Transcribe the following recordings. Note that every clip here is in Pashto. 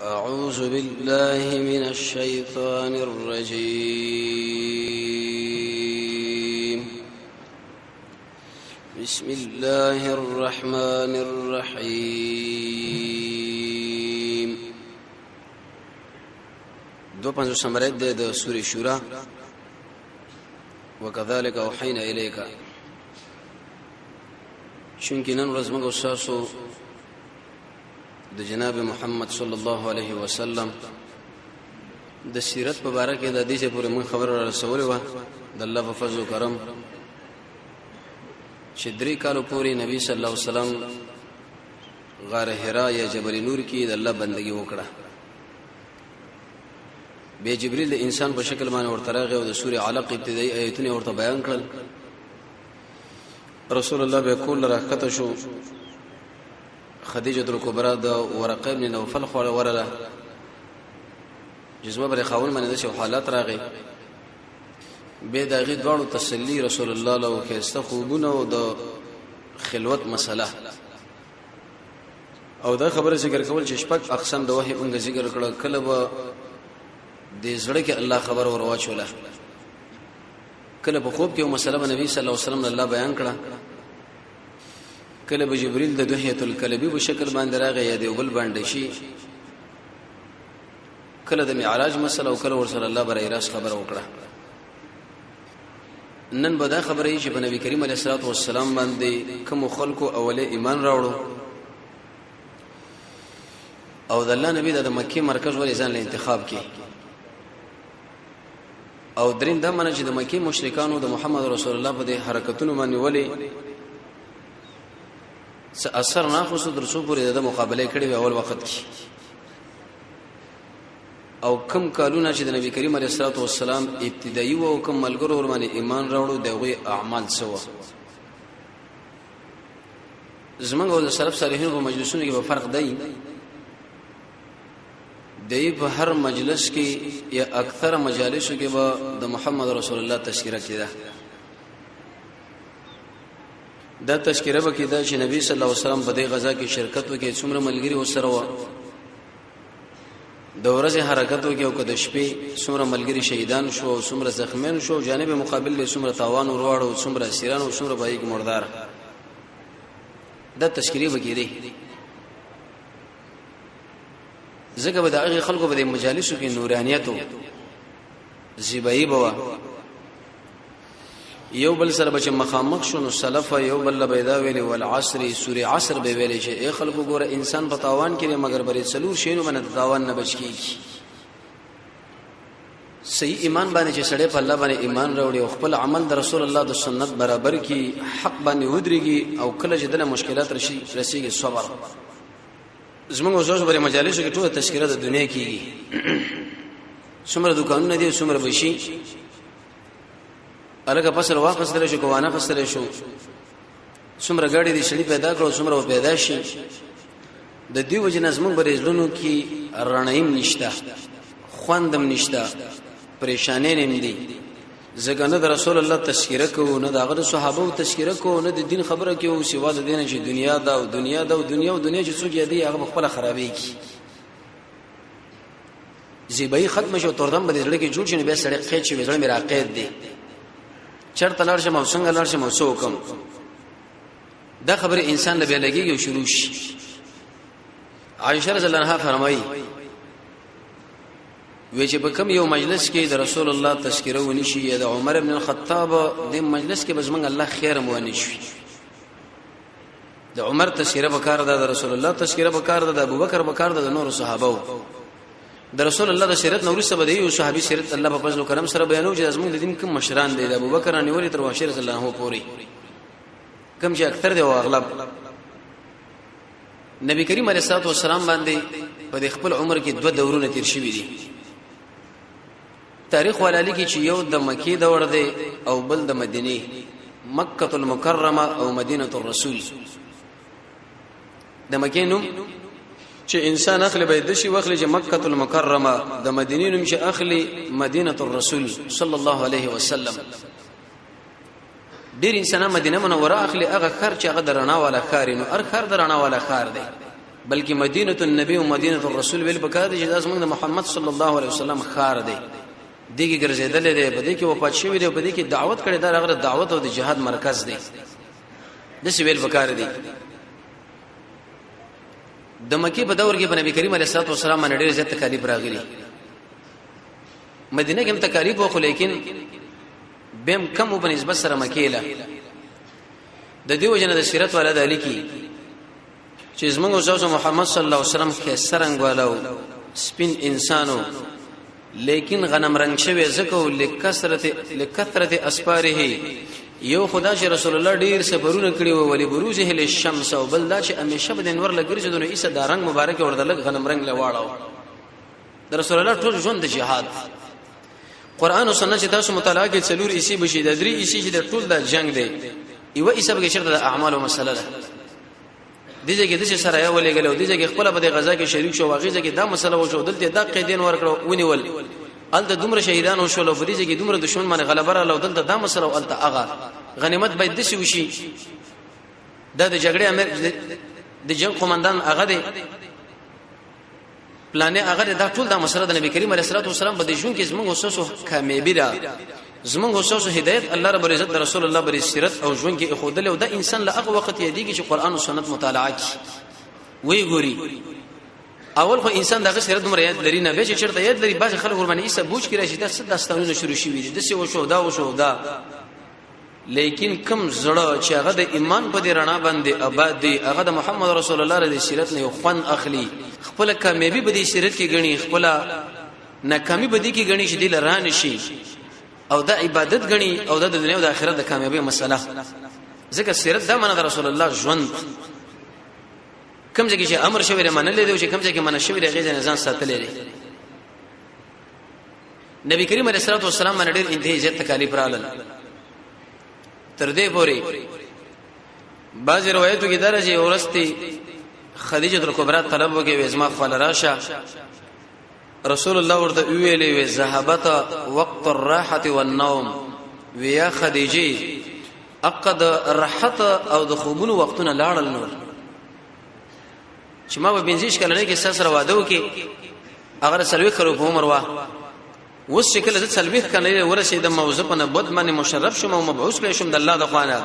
أعوذ بالله من الشيطان الرجيم. بسم الله الرحمن الرحيم. دو پنځو سمرات د سورې شورا. وكذلك أوحينا إليك. چونکه نن ورځ موږ تاسو د جناب محمد صلی الله علیه وسلم د سیرت په اړه کې د دې څخه پوره من خبر را رسولې و د الله په فضل او کرم چې درې کالو پورې نبی صلی الله علیه وسلم غار حرا یا جبل نور کې د الله بندگی وکړه. به جبريل د انسان په شکل باندې ورته راغی او د سورې علق ابتدایي آیتونه ورته بیان کړل. رسول الله به کول راکته شو. خدیجه الکبرى د ورقه ابن نوفل خو ورله جزوه بر خاون باندې د حالات راغی. به دغه دوړو تسلی رسول الله له کېسته خوبونه او د خلوت مسله او دا خبره ذکر کول چې شپږ اقسام د وحی اونګه ذکر کړه. کله به د زړه کې الله خبر ور واچوله، کله په خوب کې یو مسله نبی صلی الله علیه وسلم الله بیان کړه، کله به جبريل د دحیه الکلبی په شکل باندې راغی یا د بل باندې شي، کله د معراج مسله او کله ورسره الله برای راس خبر وکړه. نن به دا خبره چې په نبی کریم علیه الصلاه والسلام باندې کوم خلکو اوله ایمان راوړو او د الله نبی د مکه مرکز ولې ځان له انتخاب کړي او درین دا منه چې د مکه مشرکانو د محمد رسول الله په حرکتونو باندې ولې څه اثر نه خو درسو پورې د مقابله کړي اول وخت کې او کم کالونه چې د نبی کریم علیه الصلاه والسلام ابتدایي او کم ملګرو ور باندې ایمان راوړو دغه اعمال سوا. زمونږ او د سلف صالحین په مجلسونو کې به فرق دی. دی په هر مجلس کې یا اکثر مجالسو کې به د محمد رسول الله تذکرہ کیده. دا تذکرہ به کیده چې نبی صلی الله علیه وسلم په دې غزا کې شرکت وکړي، څومره ملګری وسره و، د ورځې حرکت وکړي او د شپې څومره ملګری شهیدان شو او څومره زخمیان شو، جانب مقابل له څومره تاوان ورواړو، څومره اسیران او څومره بای کې مردار. دا تذکرې به کیده. زګه به د هغه خلکو په مجالسو کې نورانیت او زیبایی بوا یو بل سره بچ مخامخ شونو سلف یو بل بيدا ویلي والعصر سوري عصر به ویلي چې اے خلکو ګوره انسان په تاوان کې مگر بری څلور شینو باندې تاوان نه بچ کیږي. صحیح ایمان باندې چې سړی په الله باندې ایمان راوړي او خپل عمل د رسول الله د سنت برابر کی حق باندې ودرېږي او کله چې دله مشکلات رسیږي صبر. زموږ اوسه بری مجالسو کې ټول تذکرہ د دنیا کیږي. څومره دکانونه دي څومره بشي الګه فصل واخستل شو کوانه فصل شو، څومره غاډي دي شړې پیدا کړو څومره پیدا شي. د دې وجه نظم برېزلونو کې رڼایم نشته، خواندم نشته، پریشانې نه دي. زګنه د رسول الله تذکرہ کو نه د هغه صحابه تذکرہ کو نه د دین خبره کې او سیوا د دین چې دنیا دا او دنیا دا او دنیا چې څوک یې دی هغه خپل خرابې کی. زیبای ختم شو تردم به دې کې جوړ شنه به سړی خېچ وي زړه میرا عقید دی چرته لار شم او څنګه لار شم او څوکم. دا خبره انسان له لګيږي او شروع شي. عائشہ رضی الله عنها فرمایي وی چې په کوم یو مجلس کې د رسول الله تذکرہ ونی شي یا د عمر ابن الخطاب د مجلس کې بزمن الله خیر مو ونی شي. د عمر تذکرہ وکړه د رسول الله تذکرہ وکړه د ابوبکر وکړه د نور صحابه د رسول الله د سیرت نور څه بدی او صحابي سیرت الله په فضل او کرم سره بیانو چې زموږ د دین کوم مشران دي. د ابوبکر نیولې تر واشر رضی الله عنه پوری کوم چې اکثر دی او اغلب نبی کریم علیه الصلاه والسلام باندې په خپل عمر کې دوه دورونه تیر شوي دي. تاریخ ولالي کې چې یو د مکی دور دی او بل د مدینه، مکه المکرمه او مدینه الرسول. د مکې نوم چې انسان اخلي به د شي واخلي چې مکه المکرمه، د مدینه نوم چې اخلي مدینه الرسول صلی الله علیه وسلم. ډیر انسان مدینه منوره اخلي هغه خر چې هغه درنا والا خار نو هر خر درنا والا خار دی. بلکې مدینه النبی او مدینه الرسول ویل پکار دي چې دا زموږ د محمد صلی الله علیه وسلم خار دی دغه ګرځیدل دی په دې کې وفات شوی دی په دې کې دعوت کړي دا هغه دعوت او د جهاد مرکز دی د سی ویل پکار دی د مکه په دور کې په نبی کریم علیه الصلاه والسلام باندې ډېر زیات تکالیف راغلي مدینه کې هم تکالیف وو لیکن بهم کم په نسبت سره مکه له د دیو جن د سیرت والا د لیکي چې زموږ استاد محمد صلی الله علیه وسلم کې سرنګ والو سپین انسانو لیکن غنم رنگ شوی زکو لکثرت اسفاره یو خدا چې رسول الله ډیر سفرونه کړی وو ولی بروزه للشمس او بل دا چې همیشه د انور لګرځي دونه ایسه دا رنگ مبارک ورته لګ غنم رنگ لواړو د رسول الله ټول ژوند د جهاد قران او سنت چې تاسو مطالعه کې څلور ایسی بشي د درې ایسی چې د ټول د جنگ دی یو ایسه به شرط د اعمال او مسله ده دغه کې د سره یو ولګلو دغه خپل په غزا کې شریک شو واغې ځکه دا مسله وشو دلته دا قیدین ورکړو ونیول الته دومره شهیدان او شول په دې کې دومره دشمن باندې غلبه را لو دلته دا مسله او الته اغا غنیمت باید د شي وشي د جګړې امر د جنگ قومندان هغه دی پلان هغه دا ټول دا مسله د نبی کریم علیه الصلاه والسلام په دې ژوند کې زموږ وسوسه کامیابی را زمونږ وسوسه هدایت الله رب العزت رسول الله بری سیرت او ژوند کې خودله او د انسان له هغه وخت یادېږي چې قران او سنت مطالعه کی وی ګوري اول خو انسان دغه سیرت دومره یاد لري نه به چې چرته یاد لري باز خلک ورمنه ایسه بوج کې راشي دا څه داستانونه شروع شي وي د څه وشو دا وشو دا لیکن کم زړه چې هغه د ایمان په دې رڼا باندې آباد دی هغه د محمد رسول الله رضی سیرت نه خوان اخلي خپل کامیابی په دې سیرت کې غني خپل ناکامي په دې کې غني چې دل ران شي او دا عبادت غني او د دنیا او د آخرت د کامیابی مسله ځکه سیرت دا منه رسول الله ژوند کوم ځکه چې امر شوی منل دی او چې کوم ځکه منل شوی دی غیر ځان ساتل دی نبی کریم علیه الصلاه والسلام باندې ډېر انتهایی زیات تکالیف راغلل تر دې پورې بعض روایتو کې درجه ورستي خدیجه کبرا طلب وکي وزما خپل راشه رسول الله ورته ویلې ذهبت وقت الراحه والنوم ويا خدیجه اقد راحت او د خوبونو وختونه لاړل نور چې ما به بنزیش کله کې سره واده وکي اگر سلوي خرو په عمر وا وس شکل ز سلوي کنه ورسېد موضوع په نبوت باندې مشرف شوم او مبعوث کړم شوم د الله د خوانه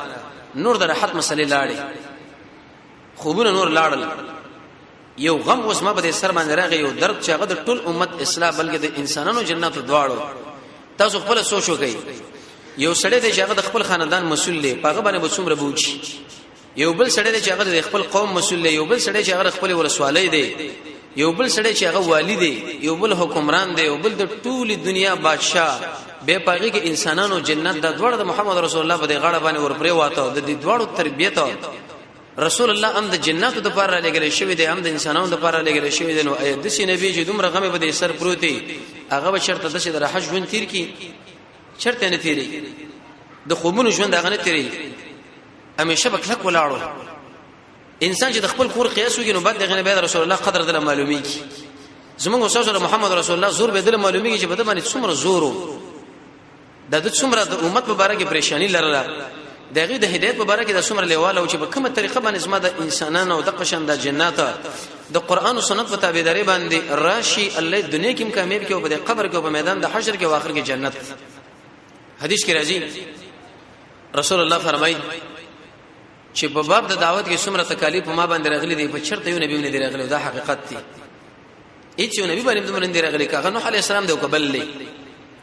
نور د راحت مسلې لاړې خوبونه نور لاړل یو غم اوس ما په سر باندې راغی یو درد چې هغه د ټول امت اصلاح بلکې د انسانانو جنت دواړو تاسو خپل سوچ وکړئ یو سړی دی چې هغه د خپل خاندان مسؤل دی هغه باندې بڅومره بوچی یو بل سړی دی چې هغه د خپل قوم مسؤل دی یو بل سړی چې هغه خپل ولسوالۍ دی یو بل سړی چې هغه والی دی یو بل حکمران دی یو بل د ټول دنیا بادشاہ به پاګه کې انسانانو جنت د دوړ د محمد رسول الله په غاړه باندې ورپرې واته د دې دوړو تربيت رسول الله هم د جناتو د پاره لګل شوی دی هم د انسانانو د پاره لګل شوی دی نو د سې نبی چې دومره غمه به سر پروتي هغه به شرط د شه د حج ژوند تیر کی شرط نه تیری د خوبونو ژوند هغه نه تیری همیشه بکلک ولاړو انسان چې د خپل کور قیاس وکړي نو بعد دغه به رسول الله قدر د معلومی کی زمونږ استاد محمد رسول الله زور به د معلومی کی چې بده باندې څومره زورو د څومره د امت مبارکه پریشانی لرله دغه د هدایت مبارکه د څومره لیواله او چې په کومه طریقه باندې زما د انسانانو او د قشن د جنات د قران او سنت په تابعداري باندې راشي الله دنیا کې کامیاب کې او په قبر کې او په میدان د حشر کې او اخر کې جنت حدیث کې راځي رسول الله فرمایي چې په باب د دعوت کې څومره تکالیف ما باندې راغلي دي په چرته یو نبی نه دی راغلی دا حقیقت دی هیڅ یو نبی باندې دومره نه راغلی کاغه نوح علی السلام دی او قبل لی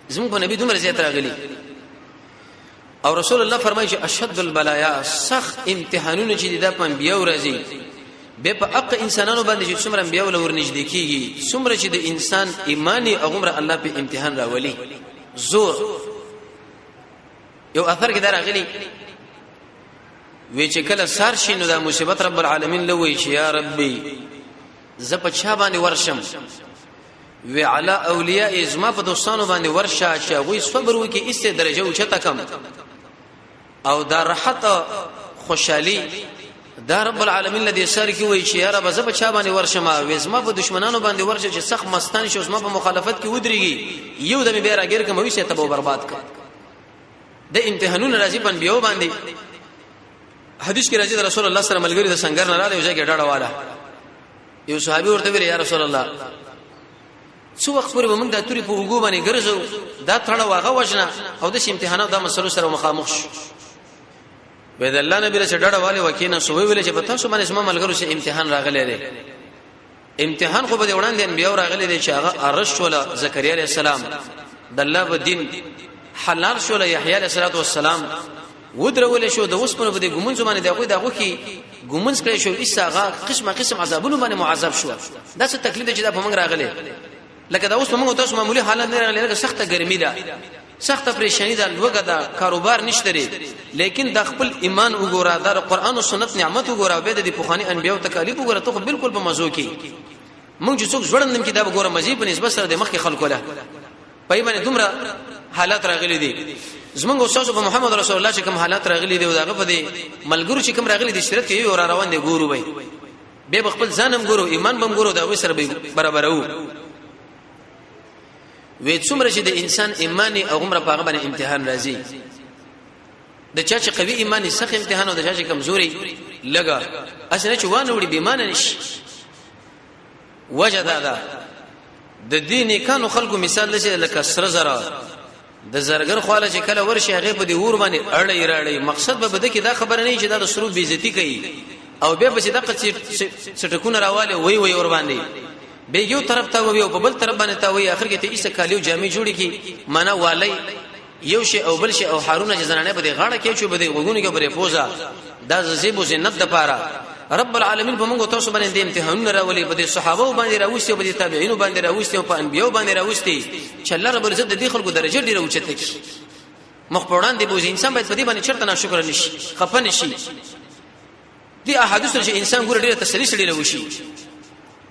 زموږ په نبی دومره زیات راغلی او رسول الله فرمایي چې اشد البلايا سخت امتحانونه چې د انبیاء راځي به په حق انسانانو باندې چې څومره انبیاء ولور نږدې کیږي څومره چې د انسان ایمانی هغه الله په امتحان راولي زور یو اثر کې راغلی وی چې کله سار شینو د مصیبت رب العالمین لوي چې یا ربي زپ چا باندې ورشم وی علی اولیاء ازما په دوستانو باندې ورشه چې وی صبر وکي ایسته درجه او چته کم او دا راحت خوشحالي دا رب العالمین لدی سر کی وی چې یا رب زپ چا باندې ورشم وی ازما په دشمنانو باندې ورشه چې سخت مستان شي ازما په مخالفت کې ودرېږي یو د می بیره غیر کوم وی شه تبو برباد کړ د امتحانونو راځي پن بیو باندې حدیث کې راځي رسول الله صلی الله علیه وسلم ملګری د څنګه نه راځي او ځکه ډاډه والا یو صحابي ورته ویل یا رسول الله څو وخت پورې موږ د توري په وګو باندې ګرځو دا تړه واغه وژنه او د امتحانات د مسلو سره مخامخ شو بيد الله نبی رسول ډډه والے وکینه سو ویل چې په تاسو باندې اسمه ملګرو سره امتحان راغلی دی امتحان خو به وړاندې انبیاء راغلي دي چې هغه ارش ولا زکریا علیه السلام د الله په دین حلال شو له یحیی علیه السلام ودرول شو د وسپنه په دې ګمنځ باندې دغه کې ګمنځ کړی شو ایساغه قسم عذابونه باندې معذب شو دا څه تکلیف چې دا په موږ راغلي لکه دا اوس موږ تاسو معمولی حالت نه راغلي لکه سخته ګرمي ده سخته پریشانی ده لوګه ده کاروبار نشته لري لیکن د خپل ایمان وګوره د قرآن او سنت نعمت وګوره به د پوخانی انبیاء او تکالیف وګوره ته بالکل په مزو کې موږ چې څوک ژوندم کتاب وګوره مزید په نسبت سره د مخکې خلکو له پای باندې دومره حالات راغلي دي زمونږ استاد په محمد رسول الله چې کوم حالات راغلي دي او داغه په دې ملګرو چې کوم راغلي دي شرط کې یو را روان دي ګورو وي به خپل ځانم ګورو ایمان بم ګورو دا وې سره به برابرو وې څومره چې د انسان ایمانی او عمره په هغه باندې امتحان راځي د چا چې قوي ایمانی سخت امتحان او د چا چې کمزوري لګا اسنه چې وانه وړي بیمانه نشي وجدا د دین کانو خلکو مثال لشه لکه سره زرا د زرګر خواله چې کله ورشي هغه په دې ور باندې اړې راړې مقصد به بده کې دا خبره نه چې دا د سرو بیزتی کوي او به چې دا څټکونه راواله وای ور باندې به یو طرف ته وي او په بل طرف باندې ته وي اخر کې ته ایسه کالیو جامې جوړي کی معنا والی یو شی او بل شی او هارونه جزنانه په دې غاړه کې چې په دې وګونی کې بره فوزا دا زیبو زینت د پاره رب العالمین په موږ تاسو باندې امتحانونه راولي په دې صحابه باندې راوستي په دې تابعین باندې راوستي او په انبیو باندې راوستي چې الله رب العزت د دې خلکو درجه ډیره اوچته کی مخپړان دی بوز انسان باید په دې باندې چرته ناشکر نشي خفه نشي دي احادیث چې انسان ګور ډیره تسلی سره وشي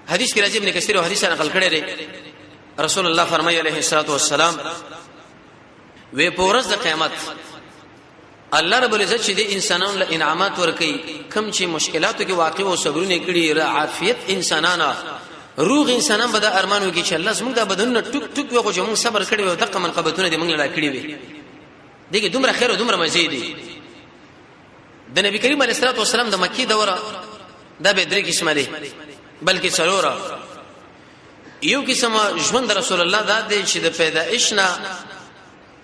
حدیث کې راځي ابن کثیر او حدیث نقل کړی دی رسول الله فرمایي علیه الصلاه والسلام وې پورز د قیامت الله رب العزت چې د انسانانو له انعامات ورکي کم چې مشکلاتو کې واقع او صبرونه کړي عافیت انسانانه روغ انسانان به د ارمانو کې چې الله زموږ د بدن ټک ټک وغو چې موږ صبر کړی او دغه منقبتونه دې موږ لا کړی وي دغه دومره خیر او دومره مزید دي د نبی کریم علیه الصلاه والسلام د مکی دوره دا به درې قسمه دي بلکې څلوره یو قسم ژوند رسول الله دا دی چې د پیدائش نه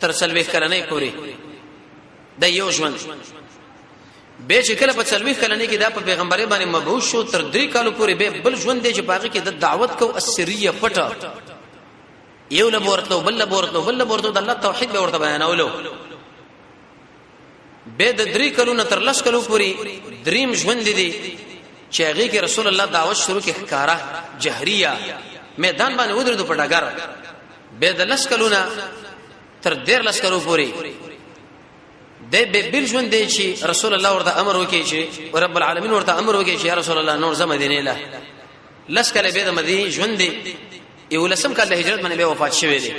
تر څلوي کلنې پورې دا یو ژوند به چې کله په څلوي کلنې کې دا په پیغمبري باندې مبعوث شو تر 3 کالو پورې به بل ژوند دی چې باغ کې د دعوت کو اسریه پټه یو لبورتلو بل لبورتلو د الله توحید به ورته بیانولو به د 3 کلو نه تر 10 کلو پورې دریم ژوند دی چې هغه کې رسول الله دعوت شروع کې ښکارا جهريه میدان باندې ودرېدو په ډاګر به د 10 کلو نه تر 13 کلو پورې د به بل ژوند دی چې رسول الله ورته امر وکړي چې رب العالمین ورته امر وکړي چې یا رسول الله نور زم مدینه له لس کله به د مدینه ژوند دی یو لسم کله هجرت باندې به وفات شوی دی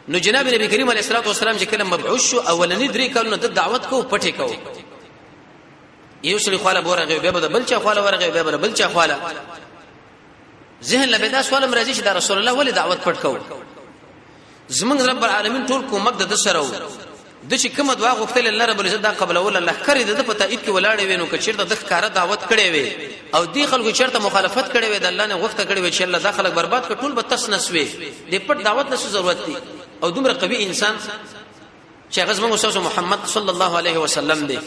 نو جناب نبی کریم علیه الصلاه والسلام چې کله مبعوث شو اولنی 3 کلونه د دعوت کو پټه کو یو سړي خواله بورغه به بل چا خواله ورغه به بل چا خواله ذهن لبدا سوال مرضی چې دا رسول الله ولې دعوت پټ کو زمونږ رب العالمین ټول کومک د سره د چې کومه دعا غوښتل الله رب العزت دا قبل اول الله کړی د په تایید کې ولاړې وینو که چیرته د ښکارا دعوت کړي وي او دی خلکو چیرته مخالفت کړي وي د الله نه غوښته کړي وي چې الله دا خلک برباد کړي ټول به تسنس وي د پټ دعوت نه ضرورت دي او دومره قوي انسان چې هغه زموږ استاد محمد صلی الله علیه وسلم دی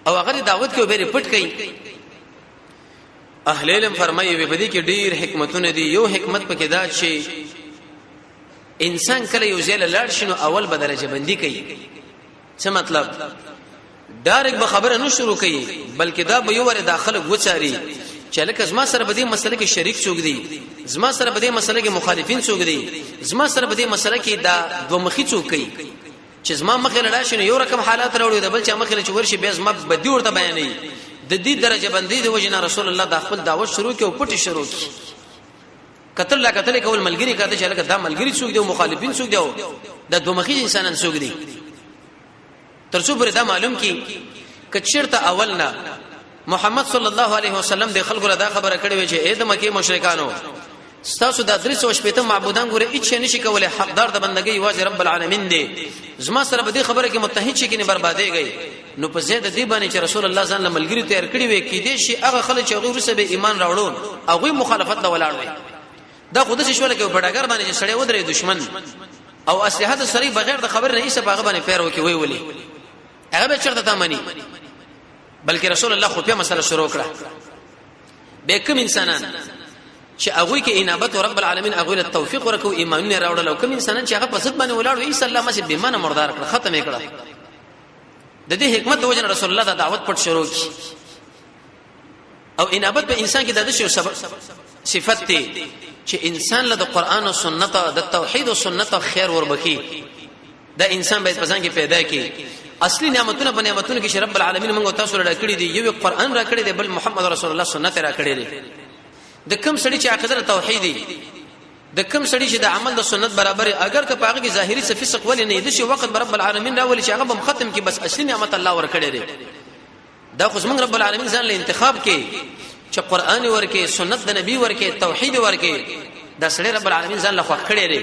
او هغه دعوت کې به پټ کړي اهل علم فرمایي وي په دې کې ډیر حکمتونه دي یو حکمت پکې دا چې انسان کله یو ځای لاړ شنو اول به درجه بندي کوي څه مطلب ډایرک به خبره نه شروع کوي بلکې دا به یو ور داخله وچاري چې لکه زما سره به دې مسله کې شریک څوک دي زما سره به دې مسله کې مخالفین څوک دي زما سره به دې مسله کې دا دوه مخې څوک کوي چې زما مخې لاړ شنو یو رقم حالات راوړي د بل چا مخې چې ورشي به زما بدی ورته بیانې د دې درجه بندي د وجنه رسول الله د خپل دعوت شروع کوي او پټي شروع کوي قتل لا قتل کول ملګری کاته چې لکه دا ملګری څوک دی او مخالفین څوک دی دا دوه مخې انسانان څوک دي ترڅو پر دا معلوم کی کچرته اولنا محمد صلی الله علیه وسلم د خلکو دا خبره کړې و چې اې د مکه مشرکانو ستاسو د 315 معبودان ګوره هیڅ نشي کولای حقدار د بندګۍ واجب رب العالمین دی زما سره به دې خبره کې متحد شي کې نه بربادېږي نو په زید دی باندې چې رسول الله ځان له ملګری تیار کړی وي کې دې شي هغه خلک چې هغه ورسره به ایمان راوړون هغه مخالفت له ولاړ وي دا خود څه شول کې په ډاګر باندې چې سړی ودرې دشمن او اسلحه سری بغیر د خبر نه ایسه باغ باندې پیرو کې وی ولي هغه به چرته تامني بلکې رسول الله خو په مسله شروع کړه به کوم انسانان چې هغه کې انابت رب العالمین هغه له توفیق ورکو ایمان نه راوړل او کوم انسانان چې هغه په صد باندې ولاړ وي صلی الله علیه وسلم به معنی مردار کړ ختم کړه د دې حکمت د وجه رسول الله د دعوت پټ شروع کی او انابت په انسان کې د شی صفت دی چې انسان له قرآن او سنت د توحید او سنت خیر وربکی دا انسان باید پسان کې پیدا کی اصلي نعمتونه په نعمتونو کې چې رب العالمین موږ تاسو را کړی دی یو قرآن را کړی دی بل محمد رسول الله سنت را کړی دی د کوم سړي چې عقیده توحید دی د کوم سړي چې د عمل د سنت برابر اگر که پاغه کې ظاهري څه فسق ولې نه دي چې وخت رب العالمین راولي چې هغه بم ختم کی بس اصلي نعمت الله ور کړی دی دا خو موږ رب العالمین ځان له انتخاب کې چې قرآن ورکه سنت د نبی ورکه توحید ورکه دا سړي رب العالمین ځان له خو کړی دی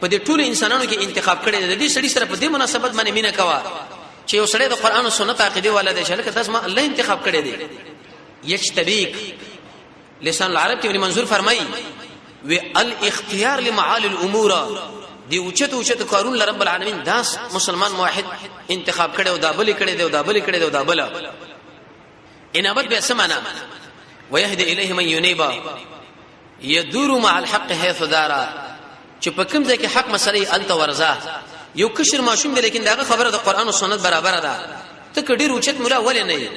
په دې ټول انسانانو کې انتخاب کړی دی د دې سړي سره په دې مناسبت باندې مینه کوا چې یو سړی د قرآن او سنت عقیده والا دی چې لکه تاسو ما الله انتخاب کړی دی یجتبیک لسان العرب کې ابن منظور فرمایي و الاختيار لمعالي الامور دی اوچت کارون رب العالمین داس مسلمان موحد انتخاب کړي او دا بلی کړي دی او دا بلی کړي دی او دا بل انابت به سمانا ويهدي اليه من ينيب يدور مع الحق حيث دار چې په کوم ځای کې حق مسلې انت ورزا یو کشر ماشوم دی لیکن داغه خبره د قران او سنت برابر ده ته کډیر اوچت مولا ولې نه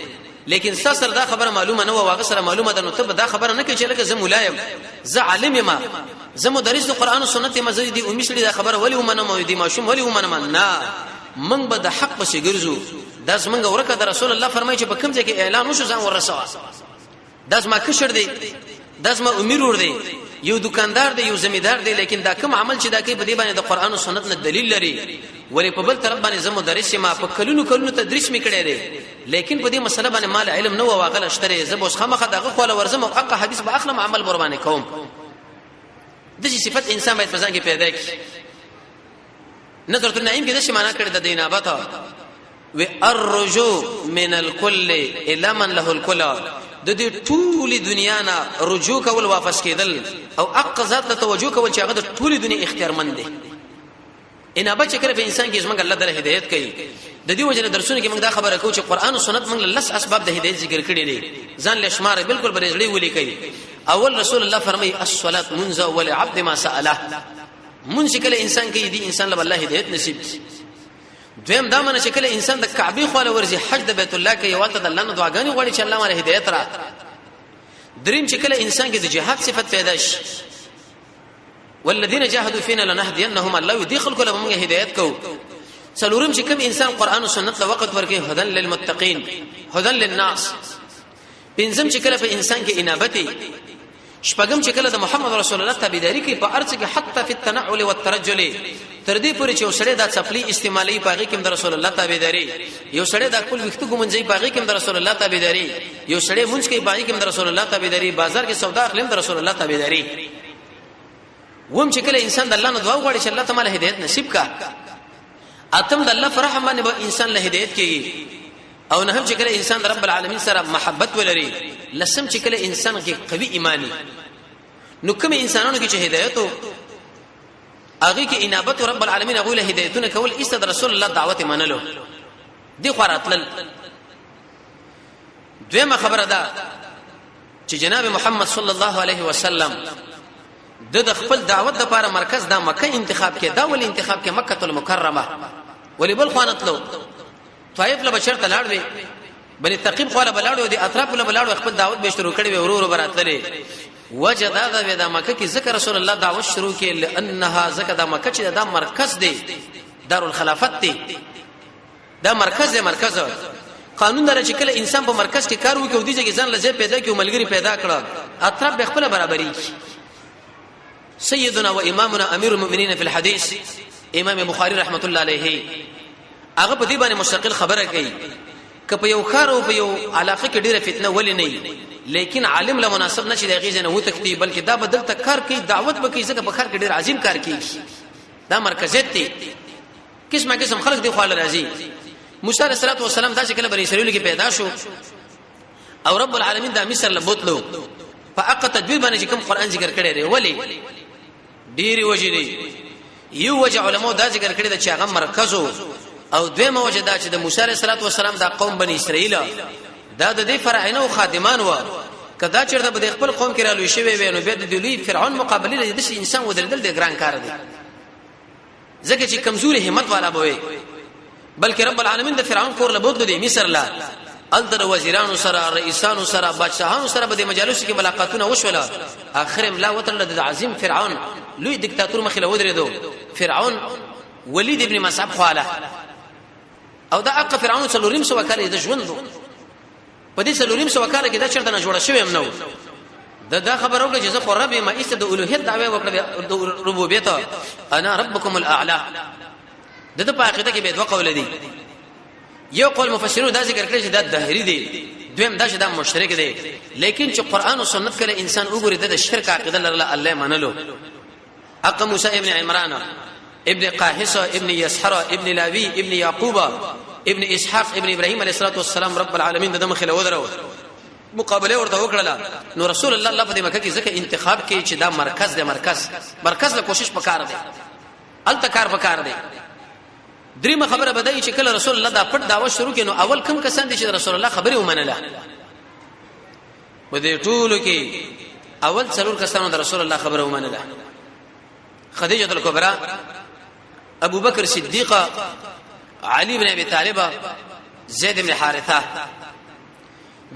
لیکن سره دا خبره معلومه نه و واغه سره معلومه ده نو ته دا خبره نه کوي چې لکه زه مولایم زه عالم ما زه مدرس د قران او سنت مزید دی امي سړي دا خبره ولې ومنه مو دي ماشوم ولې ومنه نه من به د حق په شګرزو داس منګه ورکه د رسول الله فرمایي چې په کوم ځای کې اعلان وشو ځان ورسوا داس ما کشر دی داس ما امیر ور دی یو دکاندار دی یو زمیدار دی لیکن دا کوم عمل چې دا کوي په دې باندې د قران او سنت نه دلیل لري ولی په بل طرف باندې زه مدرس ما په کلونو تدریس می کړی دی لیکن په دې مسله باندې مال علم نه واغله شتره زه بوس خامخه دغه خو ورزم او حق حدیث به اخلم عمل قربانه کوم د دې صفت انسان باید پسان کې پیدا کی نظرۃ النعیم کې د څه معنا کړی د دینابت و الرجوع من الكل الى من له الكل د دې ټول دنیا نه رجوع کول واپس کېدل او حق ذات ته توجه کول چې هغه د ټول دنیا اختیارمند دي انابت چې کړه په انسان کې زمونږ الله تعالی هدایت کوي د دې وجه درسونه کې موږ دا خبره کوو چې قران او سنت موږ لس اسباب د هدایت ذکر کړي دي ځان له شمار بالکل برېځړي ولي کوي اول رسول الله فرمایي الصلاه منذ ولعبد ما ساله منځ کله انسان کې دي انسان له الله هدایت نصیب دویم دا منه چې کله انسان د کعبه خو له ورزي حج د بیت الله کې یو ته د الله نه دعاګانې غواړي چې الله مله هدایت را دریم چې کله انسان کې د جهاد صفت پیدا شي والذین جاهدوا فینا لنهدینهم الله يدخل کله موږ هدایت کو څلورم چې کوم انسان قران او سنت له وخت ورکه هدن للمتقین هدن للناس پنځم چې کله په انسان کې انابت شپږم چې کله د محمد رسول الله تابعداري کوي په ارڅ کې حتی فی التنعل والترجل تر دې پورې چې وسړی دا چپلی استعمالي پاږي کوم د رسول الله تابعداري یو سړی دا کول وخت ګمنځي پاږي کوم د رسول الله تابعداري یو سړی مونږ کې پاږي کوم د رسول الله تابعداري بازار کې سودا اخلم د رسول الله تابعداري ووم چې کله انسان د الله نه دعا وغواړي چې الله تعالی هدایت نصیب کا اتم د الله فرح باندې به انسان له هدایت کیږي او نه هم چې کله انسان د رب العالمین سره محبت ولري لسم چې کله انسان کې قوي ایمانی نو کوم انسانانو کې چې هدایت هغه کې انابت رب العالمین هغه له هدایتونه کول است رسول الله دعوت منلو دی خوراتل دویمه خبره ده چې جناب محمد صلی الله علیه وسلم د خپل دعوت د لپاره مرکز د مکه انتخاب کې دا ول انتخاب کې مکه المکرمه ولی بل خوانتلو طائف له بشر تلاړ وي بني تقیب خو له بلاړو دي اطراف له بلاړو خپل دعوت به شروع کړي ورور براتلې وجدا د مکه کې ذکر رسول الله دعوت شروع کړي لانها ذکر د مکه چې دا مرکز دی دارالخلافت دی دا مرکز دی مرکز قانون در چې کله انسان په مرکز کې کار وکړي او دي چې ځان لږه پیدا کړي ملګری پیدا کړه اطراف به خپل برابرۍ سيدنا وامامنا امير المؤمنين في الحديث امام بخاري رحمت الله عليه هغه په دې باندې مستقل خبره کوي کله یو کار او په یو علاقه کې ډیره فتنه ولې نه لیکن عالم له مناسب نشي د غیزه نه و تکتی بلکې دا بدل تکار کوي دعوت وکړي ځکه په خار کې ډیر عظیم کار کوي دا مرکزیت دی قسمه قسم خلک دی خو راځي موسی علیه السلام دا چې کله بنی اسرائیل کې پیدا شو او رب العالمین دا مصر له بوتلو په اقا تدبیر باندې کوم قران ذکر کړی دی ولی ډیری وجې دی یو وجه علماء دا ذکر کړی دی چې هغه مرکزو او دویمه وجه دا چې د موسی علیه السلام دا قوم بنی اسرائیل دا د دې فرعون او خادمان و کدا چیرته به خپل قوم کې رالوي شوی وي نو به د دوی فرعون مقابله د انسان ودرېدل د ګران کار دی ځکه چې کمزوري همت والا بوي بلکې رب العالمین د فرعون کور له بوتلو دی مصر لا الدر وزیرانو سره رئیسانو سره بادشاہانو سره به د مجالس کې ملاقاتونه وشول اخر املا وتر د عظیم فرعون لوی دیکتاتور مخې له ودرېدو فرعون ولید ابن مصعب خواله او دا اق فرعون څلورم سو وکاله د ژوندو په دې څلورم سو وکاله کې دا چرته نه جوړ شوی هم نو دا خبر اوګه چې زه قرب ما ایست د الوهیت دعوی وکړه د ربوبیت انا ربکم الاعلى د په عقیده کې به دوه قول دي یو قول مفسرون دا ذکر کړی چې دا دهری دی دویم دا چې دا مشرک دی لیکن چې قران او سنت کله انسان وګوري د شرک عقیده لرله الله منلو اق موسی ابن عمران ابن قاحص ابن يسحر ابن لاوي ابن يعقوب ابن اسحاق ابن ابراهيم عليه الصلاه والسلام رب العالمین د مخله ودرو مقابله ورته وکړه نو رسول الله لفظ مکه کې ځکه انتخاب کې چې دا مرکز دی مرکز له کوشش وکړ دی التکار وکړ دی دریمه خبره بدای چې کله رسول الله دا پټ دعوه شروع کینو اول کم کسان دي چې رسول الله خبره ومنله په دې ټولو کې اول څلور کسانو د رسول الله خبره ومنله خدیجه الکبرى ابو بکر صدیق علي بن ابي طالب زید بن حارثه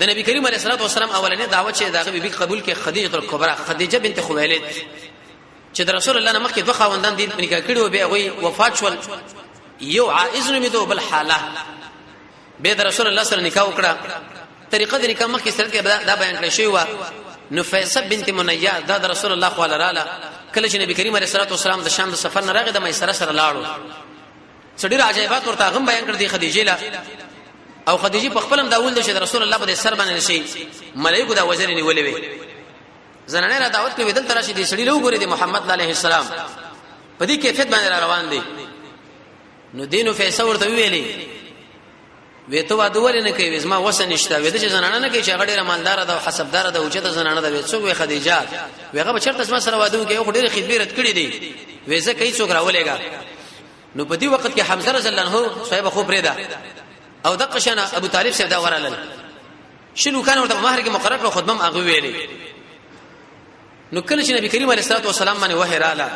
د نبی کریم علیه الصلاه والسلام اولنې دعوت چې داغه بیبي قبول کې خدیجه الکبرى خدیجه بنت خویلد چې د رسول الله نه مخکې دوه خاوندان دي نکاح کړي او به غوي وفات شول یو عائز نومیدو بل حاله به د رسول الله سره نکاح وکړه طریقه د نکاح مخکې سره دا بیان کړی شوی و نفیسه بنت منیه دا د رسول الله صلی الله علیه کله چې نبی کریم علیه الصلاه والسلام د شام د سفر نه راغی د میسره سره لاړو څډیر عجایبات ورته غم بیان کړ دي خدیجه لا او خدیجه په خپلم دا ول د رسول الله په سر باندې شي ملائکه دا وزن نیولې وي زنانه را دعوت کوي دل تراشي دي سړي له وګوري دي محمد علیه السلام په دې کیفیت باندې روان دي نو دینو فیصله ورته ویلې وې ته واده ولې نه کوي زما وسه نشته وې د زنانه نه کوي چې غړي رمالدار ده او حسبدار ده او چې د زنانه ده وې څوک وې خدیجه وېغه به چرته زما سره واده کوي خو ډېر خدمت کړې دي وې زه کوي څوک راولېګا نو په دې وخت کې حمزه رضی الله عنه صاحب خو پرېدا او دغه شنه ابو طالب صاحب دا ورالل شنو کان ورته مہر کې مقرر کړ خدمت هغه ویلې نو کله چې نبی کریم علیه الصلاه والسلام باندې وحی رااله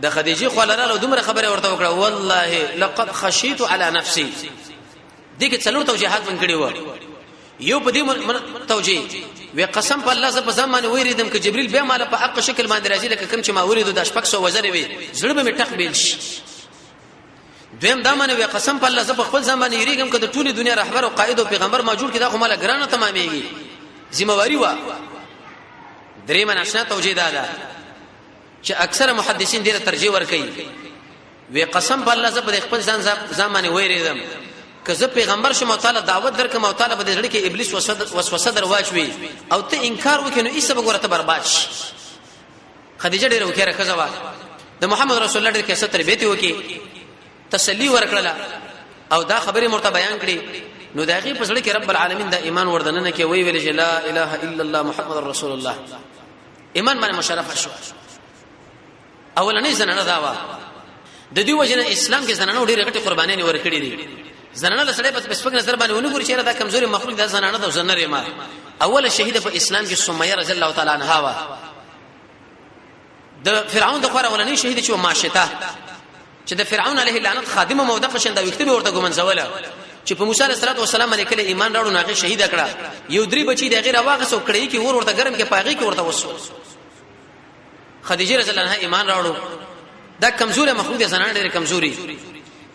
د خدیجه خو لاله دومره خبره ورته وکړه والله لقد خشيت على نفسي دغه څلور توجيهات من کړي و یو په دې توجيه وی قسم په الله زب زمانه ویریدم ک جبريل به مال په حق شکل باندې راځي لکه کوم چې ما وریدو د شپږ سو وزر وي زړه به تقبل شي دویم دا معنی وی قسم په الله زب خپل زمانه یریګم ک د ټوله دنیا رهبر او قائد او پیغمبر ما جوړ کړه خو مال ګرانه تمامېږي ذمہواری و درې مناشنا توجيه ده چې اکثر محدثین ډیره ترجیح ور کوي وی قسم په الله زب خپل زمانه ویریدم کزه پیغمبر شمو تعالی دعوت درکم او تعالی بده لړ کې ابلیس وسوسه درواچوي او ته انکار وکینو ایسه وګورته برباد شي خدیجه ډیره وکړه خزوا د محمد رسول الله ډیره کیسه تربیت وکي تسلی ورکړه او دا خبره مرته بیان کړي نو داغي په سړی کې رب العالمین دا ایمان وردننه کې وی ویل چې لا اله الا الله محمد رسول الله ایمان باندې مشرف شو اولنې زنانه داوا د دې وجنه اسلام کې زنانه ډیره غټي قرباني ورکړي دي زنانه له سړی په سپک نظر باندې ونګوري چې دا کمزوري مخلوق د زنانه د زنره ما اوله شهیده په اسلام کې سمیه رضی الله تعالی عنها وا د فرعون د خور اولنې شهیده چې ماشته چې د فرعون علیه لعنت خادمه موده شنده وکتبه ورته ګمنځوله چې په موسی علیه السلام باندې کله ایمان راوړو ناغه شهید کړه یو درې بچی د غیر واغه سو کړی کې ورته ګرم کې پاغي کې ورته وسو خدیجه رضی الله عنها ایمان راوړو دا کمزوري مخلوق د زنانه ډېر کمزوري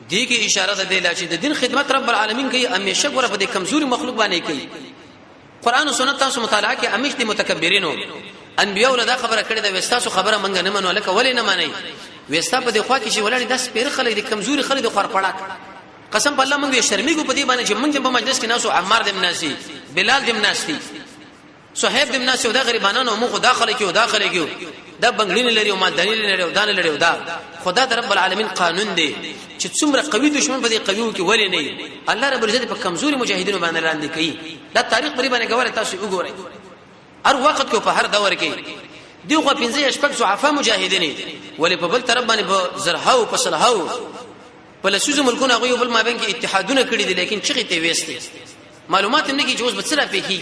دي کې اشاره ده د چې د دین خدمت رب العالمین کوي همیشه ګوره په دې کمزوري مخلوق باندې کوي قران او سنت تاسو مطالعه کې همیشه دي متکبرینو انبیاء ولدا خبره کړې ده وستاسو خبره منګ نه منو لکه ولې نه مانی وستا په دې خوا کې چې ولړي 10 پیر خلک دي کمزوري خلک دي خور پړاک قسم په الله موږ شرمېږو په دې باندې چې موږ په مجلس کې ناسو عمار دې مناسي بلال دې مناسي صہیب دې مناسي او دا غریبانو موږ داخله کې او داخله کې دا بنگلین لري او ما دلیل لري او دان لري او دا خدا د رب العالمین قانون دی چې څومره قوي دشمن په دې قویو کې ولې نه الله رب العزت په کمزوري مجاهدینو باندې لاندې کوي دا تاریخ پرې باندې ګوره تاسو وګورئ هر وخت کې په هر دور کې دیغه 15 شپږ صحافه مجاهدین ولې په بل طرف باندې په زرهاو په صلهاو په لسوزو ملکونه غوي بل ما بین کې اتحادونه کړی دي لیکن چغې ته وېستي معلومات نه کې جوز بڅره پېږي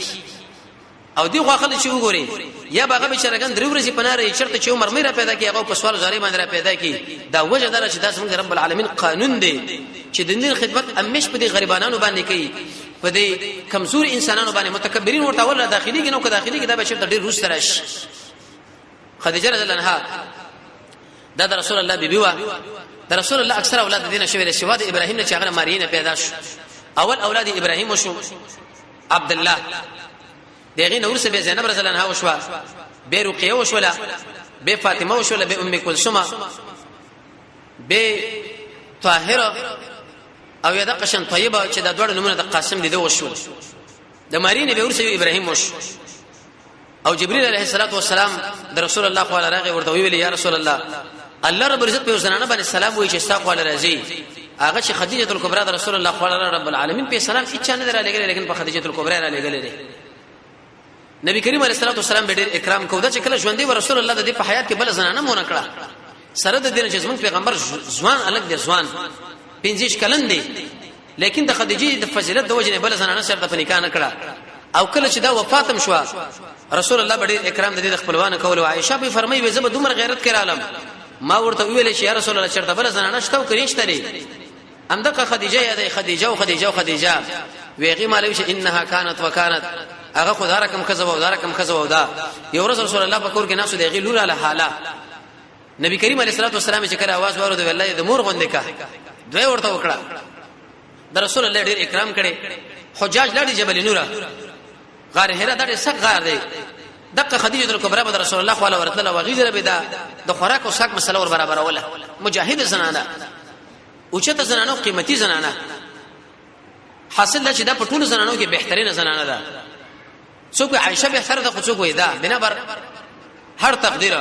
او دیغه خلک چې وګوري یا باغه بشرګان درې ورځې پناره چرته چې عمر مې را پیدا کی هغه په سوال زاري باندې را پیدا کی دا وجه دره چې داس موږ رب العالمین قانون دی چې د دین خدمت امیش په دې غریبانو باندې کوي په دې کمزور انسانانو باندې متکبرین ورته ولا داخلي کې نو که داخلي کې دا به چې ډېر روس ترش خدیجه رضی الله عنها دا رسول الله بیبي وا د رسول الله اکثر اولاد دینه شوی له شواد ابراهیم نه چې هغه مارینه پیدا شو اول اولاد ابراهیم شو عبد الله دغه نور سه به زینب رضی الله عنها وشوا به رقیه وشولا به فاطمه وشولا به ام کلثوم به طاهره او یدا قشن طیبه چې د دوړ نمونه د قاسم دي وشو د مارینه به ورسه ابراهیم وشو او جبريل عليه الصلاه والسلام د رسول الله صلی الله علیه ورته ویل یا رسول الله الله رب العزت په زنانه باندې سلام وایي چې استغفر الله رضی هغه چې خدیجه کلبرا د رسول الله صلی الله علیه رب العالمین په سلام هیڅ نه درلګل لیکن په خدیجه کلبرا را لګل دي نبی کریم علیه الصلاه والسلام به ډېر اکرام کودا چې کله ژوندې و رسول الله د په حیات کې بل زنانه مونږ کړه سره د دین چې زمون پیغمبر ځوان الګ دي ځوان 15 کلن دي لیکن د خدیجه د فضیلت د وجه نه بل زنانه سره د نکاح نه کړه او کله چې دا وفاتم شو رسول الله ډېر اکرام د دې خپلوان کول او عائشه به فرمایي وې زما دومره غیرت کړالم ما ورته ویل چې یا رسول الله چرته بل زنانه شته او کړيشته لري اندقه خدیجه یا د خدیجه او خدیجه او خدیجه ویغي مالوي چې انها كانت وكانت هغه خدای رقم کذب او دارکم کذب او دا یو رسول الله په کور کې ناسو دی غلول له حاله نبی کریم علیه الصلاه والسلام چې کړه आवाज ورته ویلای د مور غوندې کا دوی ورته وکړه د رسول الله ډېر اکرام کړي حجاج لاړي جبل نور غار هرا دا څنګه غار دی دغه خدیجه کلبرا د رسول الله صلی الله علیه وسلم وغیره به دا د خوراک او ساک مسله ور برابر ولا مجاهد زنانه اوچته زنانه قیمتي زنانه حاصل دا چې دا پټول زنانو کې بهترینه زنانه ده څوک عائشه به سره د څوک وې دا بنا بر هر تقدیر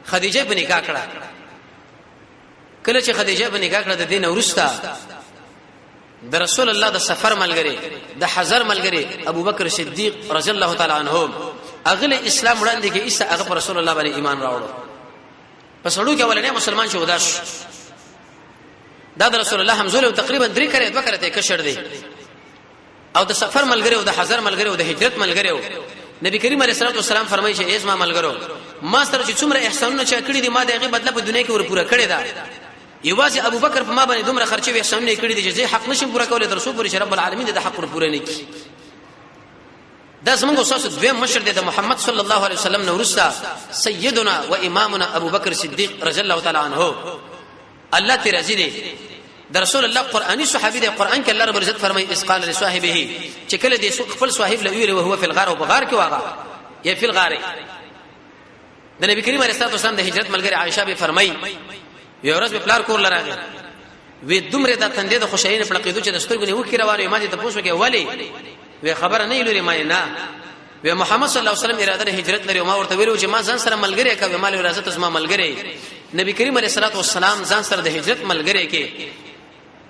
خدیجه په نکاح کړه کله چې خدیجه په نکاح کړه د دین ورستا د رسول الله د سفر ملګری د حضر ملګری ابو بکر صدیق رضی الله تعالی عنہ اغله اسلام وړاندې کې ایسه هغه رسول الله باندې ایمان راوړو پس وړو کې ولنه مسلمان شو وداش دا د رسول الله همزوله تقریبا 3 کړي 2 کړي کشر دی او د سفر ملګری او د حضر ملګری او د هجرت ملګری نبی کریم علیه الصلاه والسلام فرمایي چې ایز ما ملګرو ما سره چې څومره احسانونه چا کړی دي ما دغه بدله په دنیا کې ور پوره کړی دا یوازې ابو بکر په ما باندې دومره خرچې و احسانونه کړی دي چې حق نشم پوره کولای در رسول پوره رب العالمین د حق پوره نه کی دا زمونږ اساس دویم مشر دی د محمد صلی الله علیه وسلم نورستا سیدنا و امامنا ابو بکر صدیق رضی الله تعالی عنہ الله ته راضی دی د رسول الله قرآنی صحابي دی قرآن کې الله رب عزت فرمایي اس قال لصاحبه چې کله دې خپل صاحب له ویل او هو فی الغار او بغار کې واغه یا فی الغار د نبی کریم علیه الصلاه والسلام د هجرت ملګری عائشه به فرمایي یو ورځ په پلار کور لراغه وې دومره د تندې د خوشاینه په لقیدو چې د سترګو نه وکړه واره ما دې ته پوښتنه کې ولی وې خبر نه لري ما نه وې محمد صلی الله علیه وسلم اراده هجرت لري او ما ورته ویلو چې ما ځان سره ملګری کوي مال ورازت اسما ملګری نبی کریم علیه الصلاه والسلام ځان سره د هجرت ملګری کې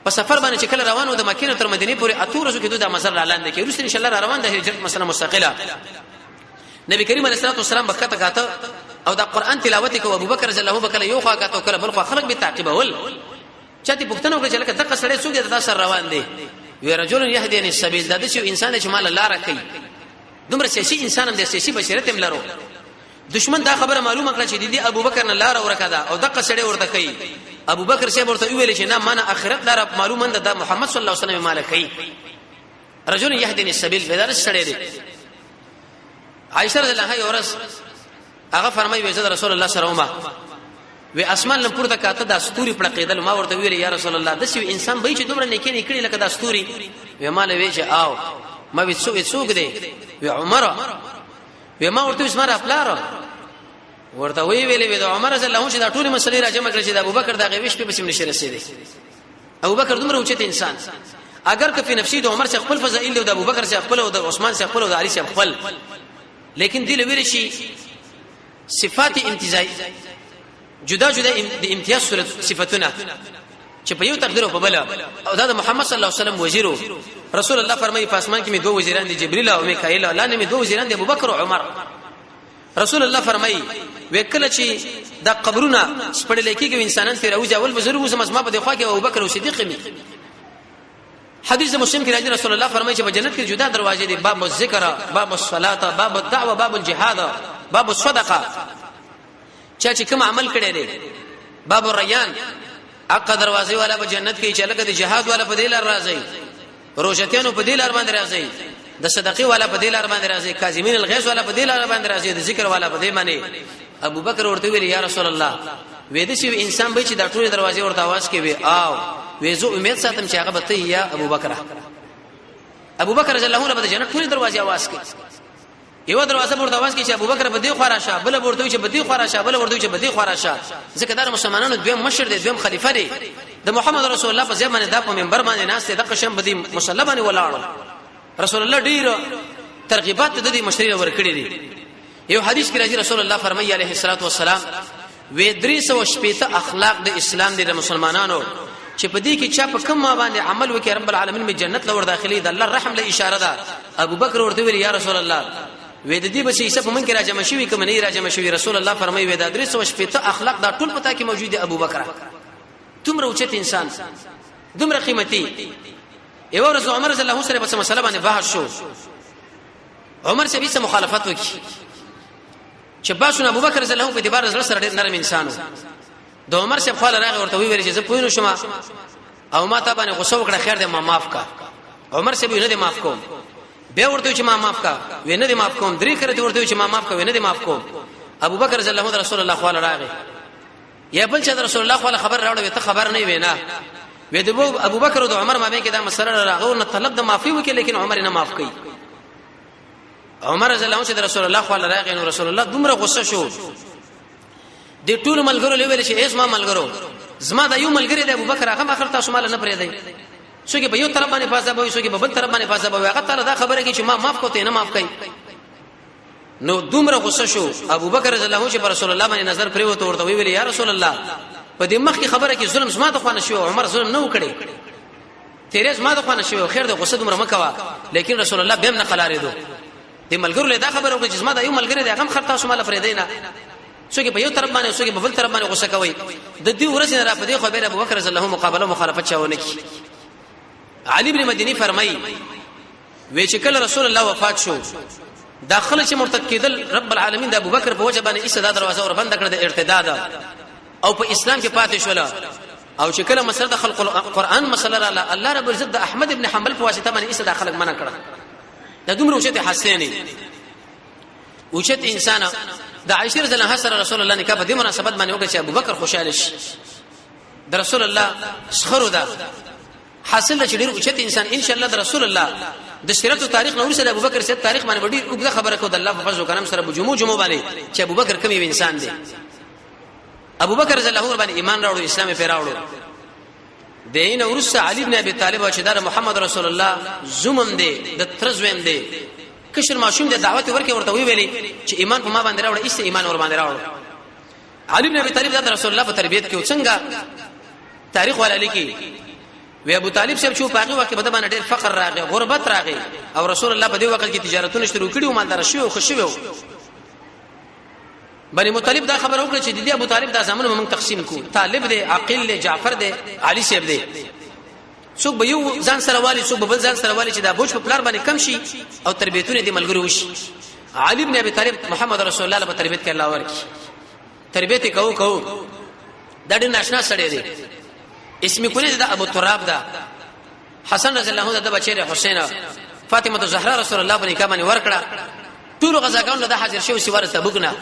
په سفر باندې چې کله روانو د مکه تر مدینه پورې اتو ورځو کې دوه مسر لاندې کې روس ان شاء الله روان د هجرت مسله مستقله نبی کریم علیه الصلاه والسلام بکته کاته او دا قران تلاوت کو ابو بکر رضی الله عنه یو خوا کاته کله بل خوا خلق به تعقیبول چاته پښتنو کې چې لکه دغه سړی څوک د تاسو روان دی وی رجل يهديني السبيل دا د شو انسان چې مال الله راکې دومره سیاسي انسان هم د سیاسي بشریت هم لرو دشمن دا خبره معلومه کړه چې دی ابو بکر نه لار ورکدا او دغه سړی ورته کوي ابو بکر شه ورته ویل چې نه معنا اخرت لار معلومه ده محمد صلی الله علیه وسلم مال کوي رجل يهديني السبيل بدر سړی دی عائشه رضی الله عنها ورس هغه فرمایي وې رسول الله صلی الله علیه وسلم وی اسمان لم پورته کاته د استوري په قیدل ما ورته ویل یا رسول الله د شي انسان به چې دومره نیکی نه کړی لکه د استوري وی مال وی چې آو ما وی څوک دی وی عمر وی ما ورته اسمه افلار ورته وی ویلې د عمر رضی الله عنه چې دا ټول مسلې را جمع کړې چې د ابوبکر دا غویش په بسم نشه رسیدي ابوبکر دومره اوچت انسان اگر که په نفسي د عمر څخه خپل فضائل د ابوبکر څخه خپل او د عثمان څخه خپل او د علي څخه خپل لیکن دی لویل شي صفات امتیازي جدا جدا د امتیاز صورت صفاتونه چې په یو تقدیر په بل او دا محمد صلی الله علیه وسلم وزیرو رسول الله فرمایي په اسمان کې می دوه وزیران دي جبرئیل او میکائیل الله نه می دوه وزیران دي ابوبکر او عمر رسول الله فرمایي وکله چې دا قبرونه سپړل کېږي انسانان تیر اوځي اول بزرګ وسم اسما په دخوا کې ابوبکر او صدیق می حدیث مسلم کې راځي رسول الله فرمایي چې په جنت کې جدا دروازې دي باب الذکر باب الصلاه باب الدعوه باب الجهاد باب الصدقه چې کوم عمل کړي دي باب الریان اقا دروازې والا په جنت کې چې لکه د جهاد والا په دې لار راځي روزتيانو په دې لار باندې راځي د صدقې والا په دې لار باندې راځي کاظمین الغیظ والا په دې لار باندې راځي د ذکر والا په دې باندې ابو بکر ورته ویل یا رسول الله وې دې چې انسان به چې د ټولې دروازې ورته आवाज کوي او وې زه امید ساتم چې هغه به ته یا ابو بکر رضی الله عنه په جنت ټولې دروازې आवाज کوي یو دروازه ورته आवाज کوي چې ابو بکر په دې خوا راشه بل ورته چې په دې خوا راشه بل ورته چې په دې خوا راشه ځکه دا مسلمانانو دویم مشر دی دویم خلیفہ دی د محمد رسول الله په ځای باندې د منبر باندې ناس ته د قشم بدی مسلمانې ولاړ رسول الله ډیر ترغیبات د دې مشري ورکړي دي یو حدیث کې راځي رسول الله فرمایي عليه الصلاه والسلام و 380 اخلاق د اسلام د مسلمانانو چې په دې کې چا په کوم باندې عمل وکړي رب العالمین می جنت لور داخلي د الله رحم له اشاره ده ابو بکر ورته ویل یا رسول الله وې د دې به چې په من کې راځم شوی کوم نه راځم شوی رسول الله فرمایي و د 380 اخلاق دا ټول پتا کې موجود دي ابو بکر تمره اوچت انسان دومره قیمتي یو ورځ عمر رضی الله سره په مسله باندې بحث شو عمر سے به مخالفت وکړي چې باسونه ابو بکر رضی الله په اعتبار زړه سره ډېر نرم انسانو د عمر سے خپل راغی ورته ویل چې زه پوینو شم او ما ته باندې غوسه وکړه خیر دې ما معاف کا عمر سے به نه دې معاف کوم به ورته چې ما معاف کا وینه دې معاف کوم درې کړه دې ورته چې ما معاف کا وینه دې معاف کوم ابو بکر رضی الله عنه رسول الله خپل راغی یا بل چې رسول الله خپل خبر راوړ ته خبر نه وینا وې د ابو بکر او عمر ما به کې دا مسله راغو نه طلب د معافي وکړي لیکن عمر نه معاف کړي عمر رضی الله عنه رسول الله خپل راغی نو رسول الله دومره غصه شو د ټول ملګرو لوي چې اسما ملګرو زما د یو ملګری د ابو بکر هغه اخر تاسو مال نه پرې دی څوک به یو طرف باندې فاصله وي څوک به بل طرف باندې فاصله وي هغه تعالی دا خبره کوي چې ما معاف کوته نه معاف کوي نو دومره غصه شو ابو بکر رضی الله عنه چې رسول الله باندې نظر پرې وته ورته ویل یا رسول الله په دې مخ کې خبره کې ظلم زما ته خوانه شو عمر ظلم نه وکړي تیرې زما ته خوانه شو خیر د غصه دومره مکوا لیکن رسول الله به نه قلارې دو دې ملګرو له دا خبره وکړي چې زما د یو ملګری د هغه خرته شمال پرې دی نه څوک په یو طرف باندې څوک په بل طرف باندې غصه کوي د دې ورځې را په دې خبره ابو بکر رضی الله عنه مقابله مخالفت چاونه کی علي ابن مديني فرمایي وی چې کله رسول الله وفات شو داخله چې مرتد کېدل رب العالمین د ابو بکر په وجه باندې ایسه دا دروازه ور بند کړه د ارتداد او په اسلام کې پاتې شول او چې کله مسله د خلق القرآن مسله را الله رب عزت د احمد ابن حنبل په واسطه باندې ایسه داخله منع کړه د دومره اوچته حسینی اوچت انسان د عائشه رضی الله عنها سره رسول الله نکاح په دې مناسبت باندې وکړ چې ابو بکر خوشاله شي د رسول الله سخرو ده حاصل چې ډیر اوچت انسان ان شاء الله د رسول الله د سیرت او تاریخ نور سره ابو بکر سره تاریخ باندې ډیر وګړه خبره کو د الله په فضل او کرم سره بجمو باندې چې ابو بکر کوم انسان دی ابو بکر رضی الله عنه باندې ایمان راوړو اسلام یې پیراوړو دین ورسره علي ابن ابي طالب او چې د محمد رسول الله زومم دی د ترزویم دی کشر ماشوم د دعوت ورکې ورته ویلي چې ایمان په ما باندې راوړ ایسه ایمان ور باندې راوړ علي ابن ابي طالب د رسول الله په تربيت کې څنګه تاریخ ولا لیکي وی ابو طالب صاحب شو پاغي وخت په باندې ډېر فقر راغی غربت راغی او رسول الله په دې وخت کې تجارتونه شروع کړي او مالدار شو او خوشي وو بني مطلب دا خبر وکړه چې د ابو طالب دا زمانه موږ تقسیم کو طالب دی عقیل دی جعفر دی علي صاحب دی څوک به یو ځان سره والی څوک به بل ځان سره والی چې دا بوج په پلار باندې کم شي او تربیتونه دي ملګری وشي علي ابن ابي طالب محمد رسول الله په تربیت کې الله ورکی تربیت کو دا ډېر ناشنا سره دی اسم کونه دا ابو تراب دا حسن رضی الله عنه د بچی حسین فاطمه زهرا رسول الله باندې کمن ورکړه ټول غزاګانو د حاضر شو سیوار تبوک نه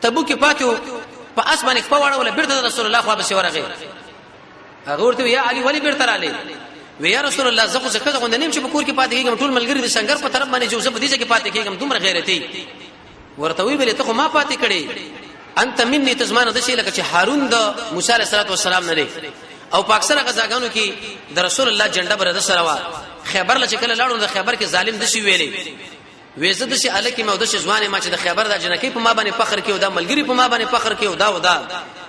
تبوک پاتو په اسمانه په وړه ولا بیرته رسول الله خو به سیورغه هغه ورته یا علي ولی بیرته رااله وی یا رسول الله زخه زکه غوند نیم چې په کور کې پاتې کېږم ټول ملګری د څنګه په طرف باندې جوزه په دې کې پاتې کېږم دومره غیرتي ورته وی بل ته خو ما پاتې کړي انت مني تزمانه د شي لکه چې هارون د موسی عليه السلام نه لري او په اکثره غزاګانو کې د رسول الله جنډه بر سره وا خیبر لچ کله لاړو د خیبر کې ظالم د شي ویلي وېزه د شي الکه مو د شي ځوانه ما چې د خیبر د جنکی په ما باندې فخر کې او د ملګری په ما باندې فخر کې او دا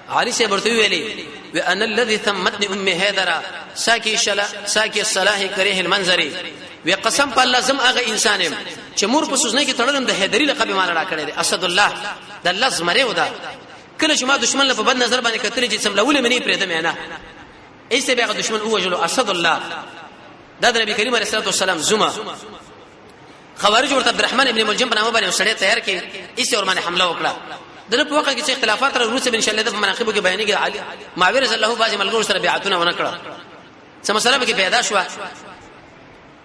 علي سے ورته ویلي وان الذي ثمتني ام هيدرا ساكي الصلاح كريه المنظري وقسم په الله زم هغه انسان يم چې مور په سوزنه کې تړلم د هيدري لقب مان را کړی دی اسد الله د الله زمره ودا کله چې ما دشمن له په بد نظر باندې کتل چې سملول مني پرې دمه نه ایسه به دشمن اوجلو اسد الله د نبی کریم علیه الصلاه والسلام زما خوارج ورته عبدالرحمن ابن ملجم بنامه باندې سړی تیار کړي ایسه ور باندې حمله وکړه دغه په وخت کې چې اختلافات را روسه ان شاء الله د مناقبو کې بیانې کې علي معاویه رضی الله باز ملګرو سره بیعتونه ونکړه څه مسله کې پیدا شو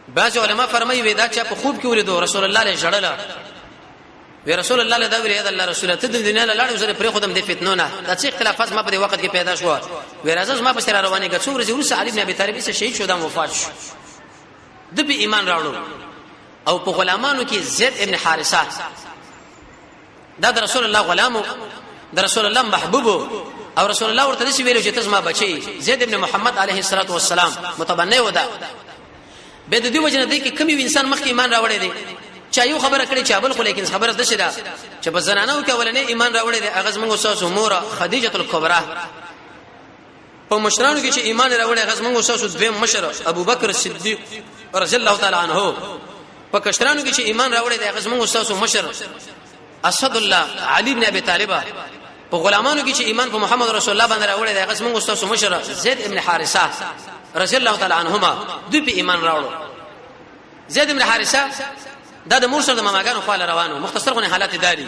بعض علما فرمایي ودا چې په خوب کې ولیدو رسول الله علیه جړل وی رسول الله له دا ویل دا الله رسول ته د دنیا له لاړو سره پر خودم د فتنو نه د څه اختلافات ما په دې وخت کې پیدا شو وی راځه ما په سره روانه کې څو ورځې ورسره علي بن ابي طالب سره شهید شو د وفات شو د به ایمان راوړو او په غلامانو کې زید ابن حارثه دا د رسول الله غلامو د رسول الله محبوب او رسول الله ورته دې ویلو چې تاسو ما بچي زید ابن محمد عليه الصلاه والسلام متبنی ودا به د دې وجنه دې کې کمی انسان مخکې ایمان راوړی دی چا یو خبره کړي چا بل خو لیکن خبره ده شدا چې په زنانو کې ولنې ایمان راوړی دی هغه زموږ استاد مور خدیجه الکبرى په مشرانو کې چې ایمان راوړی هغه زموږ استاد دویم مشر ابو بکر صدیق رضی الله تعالی عنہ په کشرانو کې چې ایمان راوړی دی هغه زموږ استاد مشر اسد الله علي بن ابي طالب په غلامانو کې چې ایمان په محمد رسول الله باندې راوړی دی هغه زموږ استاد مشر زید ابن حارثه رضی الله تعالی عنهما دوی په ایمان راوړو زید ابن حارثه دا د مرشد ماماګانو خپل روانو مختصر غو حالات داري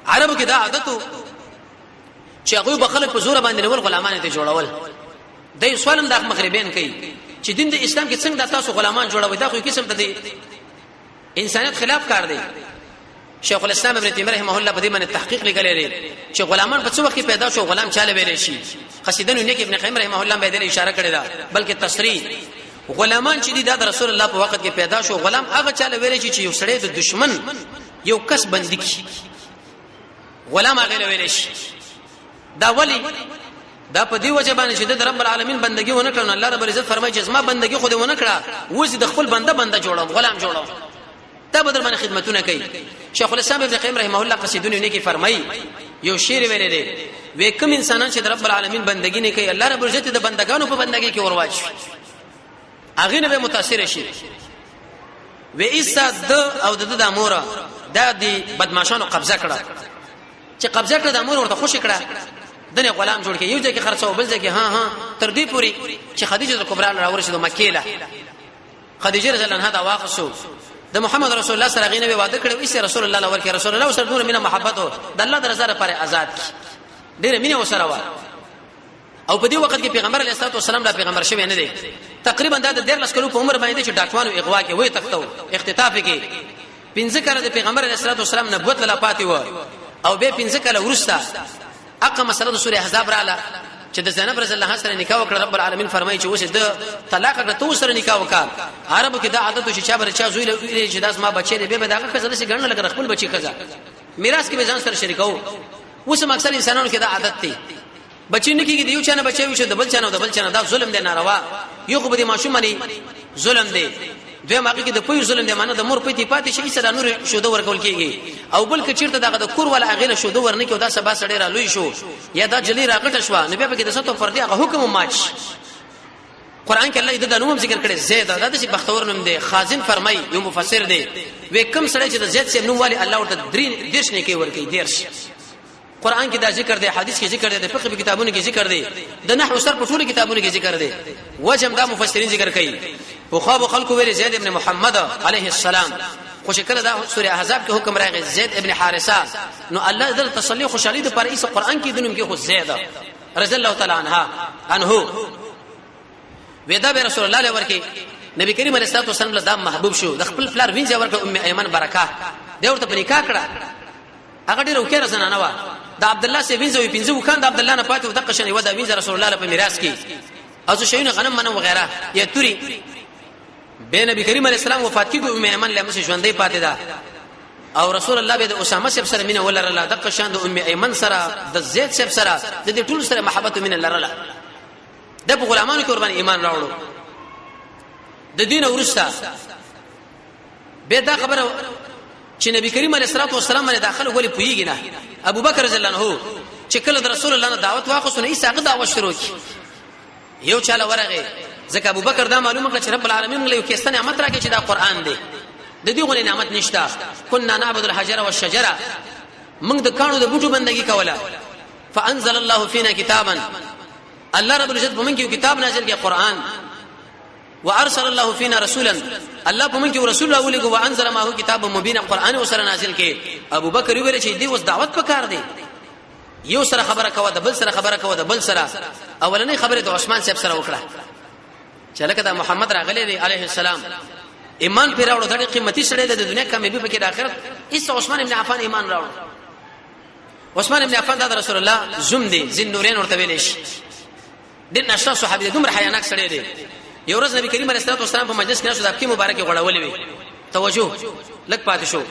عربو کې دا عادتو چې هغه په خلک په زور باندې نور غلامان ته جوړول دای سوالم د مغربین کوي چې دین د اسلام کې څنګه تاسو غلامان جوړوي دا خو قسم ته دي انسانيت خلاف کار دی شیخ الاسلام ابن تیمیه رحمه الله په دې باندې تحقیق لګلې لري چې غلامان په څو وخت پیدا شو غلام چاله ویل شي قصیدن نیک ابن قیم رحمه الله به دې اشاره کړې ده بلکې تصریح غلامان چې د رسول الله په وخت کې پیدا شو غلام هغه چاله ویل شي چې یو سړی د دشمن یو کس بندي کی غلام هغه ویل شي دا ولی دا په دی وجه باندې چې د رب العالمین بندگی ونه کړو الله رب العزت فرمایي چې ما بندگی خو دې ونه کړه وځي د خپل بنده جوړم غلام جوړم دا بدر باندې خدمتونه کوي شیخ الاسلام ابن قیم رحمه الله قصیدونه نه کې فرمایي یو شعر ویلې دی وې کوم انسانان چې د رب العالمین بندگی نه کوي الله رب العزت د بندگانو په بندگی کې ورواچ اغه نه به متاثر شي و ایسا د او د امور د بدمعشانو قبضه کړه چې قبضه کړه د امور ورته خوشی کړه دنه غلام جوړ کې یو ځکه خرڅو بل ځکه ها تر دې پوری چې خدیجه کبرا راورسېده مکه له خدیجه رضی الله عنها دا واقصو د محمد رسول الله سره غینه وعده کړو ایسه رسول الله ورکه رسول الله سره دونه مینه محبت د الله د رضا لپاره آزاد ډیره مینه وسره و او په دې وخت کې پیغمبر علیه الصلاه والسلام دا پیغمبر شوی نه دی تقریبا د 13 کلو په عمر باندې چې ډاکوانو اغوا کې وې تختو اختطاف کې 15 کاله د پیغمبر علیه الصلاه والسلام نبوت لا پاتې و او به 15 کاله ورسته اقا مسله د سوره احزاب رااله چې د زینب رضی الله عنها سره نکاح وکړ رب العالمین فرمایي چې وسه د طلاق کړه تو سره نکاح وکړ عربو کې دا عادت چې چا بر چا زوی له چې داس ما بچی دی به داګه کزله سي ګڼل لګ خپل بچی کزا میراث کې به ځان سره شریکو وسه اکثر انسانانو کې دا عادت دی بچی نه کېږي دیو چانه بچي وي چې دبل چانه دا ظلم دی ناروا یو خو به ماشوم باندې ظلم دی دوی ماګه کې د پوی ظلم دی معنی د مور پېتی پاتې شي سره نور شوده ورکول کېږي او بل کې چیرته دغه د کور ولا اغیله شوده ورنه کې دا سبا سړی را لوي شو یا دا جلی راغټ شو نه به کې د ستو فردي هغه حکم ماچ قران کې الله د نوم ذکر کړي زید دا د بختور نوم دی خازن فرمای یو مفسر دی وې کوم سړی چې د زید سیم نوم والی الله ورته درش نه کوي ورکی درش قران کې دا ذکر دی حدیث کې ذکر دی د فقه کتابونو کې ذکر دی د نحو سر په ټولو کتابونو کې ذکر دی وجم دا مفسرین ذکر کوي په خواب خلکو ویل زید ابن محمد علیه السلام خو شکل دا سوره احزاب کې حکم راغی زید ابن حارثه نو الله دل تصلی خوشالي د پر ایسه قران کې دنوم کې خو زید رضی الله تعالی عنه ودا به رسول الله ورکی نبی کریم علیه الصلاه والسلام دا محبوب شو د خپل فلار وینځ ورکه ام ایمن برکه دا ورته په نکاح کړه هغه ډیره وکړه زنانه وا د عبد الله سي وینځو پینځو وکړه د عبد الله نه پاتې د قشنه ودا وینځ رسول الله په میراث کې او څه شيونه غنم منو وغيرها یا توري به نبی کریم علیه السلام وفات کیږي ام ایمن له مس ژوندۍ پاتې ده او رسول الله به د اسامه سره مینه ولرله د قشان د ام ایمن سره د زید سره د دې ټول سره محبت مینه لرله د غلامانو قربان ایمان راوړو د دین ورسته به دا خبره چې نبی کریم علیه الصلاه والسلام باندې داخله ولې پویږي نه ابو بکر رضی الله عنه چې چې کله د رسول الله نه دعوت واخصو نه ایساغه دعوت شروع کی یو چاله ورغه ځکه ابوبکر دا معلومه کړ چې رب العالمین له یو کیسه نعمت راکړي چې دا قران دی د دې غو نعمت نشتا كنا نعبد الحجر والشجره موږ د کانو د بوټو بندگی کوله فانزل الله فينا كتابا الله رب العزت موږ یو کتاب نازل کړي قران وارسل الله فينا رسولا الله موږ یو رسول الله ولګو وانزل ما هو کتاب مبین قران وسره نازل کړي ابوبکر ویل چې دی اوس دعوت پکار دی یو سره خبره کوه د بل سره خبره کوه د بل سره اولنې خبره د عثمان صاحب سره وکړه چې لکه د محمد راغلی دی عليه السلام ایمان پیراوړو د قیمتي سره د دنیا کامیابی په کې د آخرت ایس عثمان ابن عفان ایمان راوړ عثمان ابن عفان د رسول الله زم دی ذن نورین ورته ویل شي د نشه صحابي دومره حیاناک سره دی یو ورځ نبی کریم علیه الصلاه والسلام په مجلس کې نشو د کی مبارک غړولې وي توجه لک پاتې شو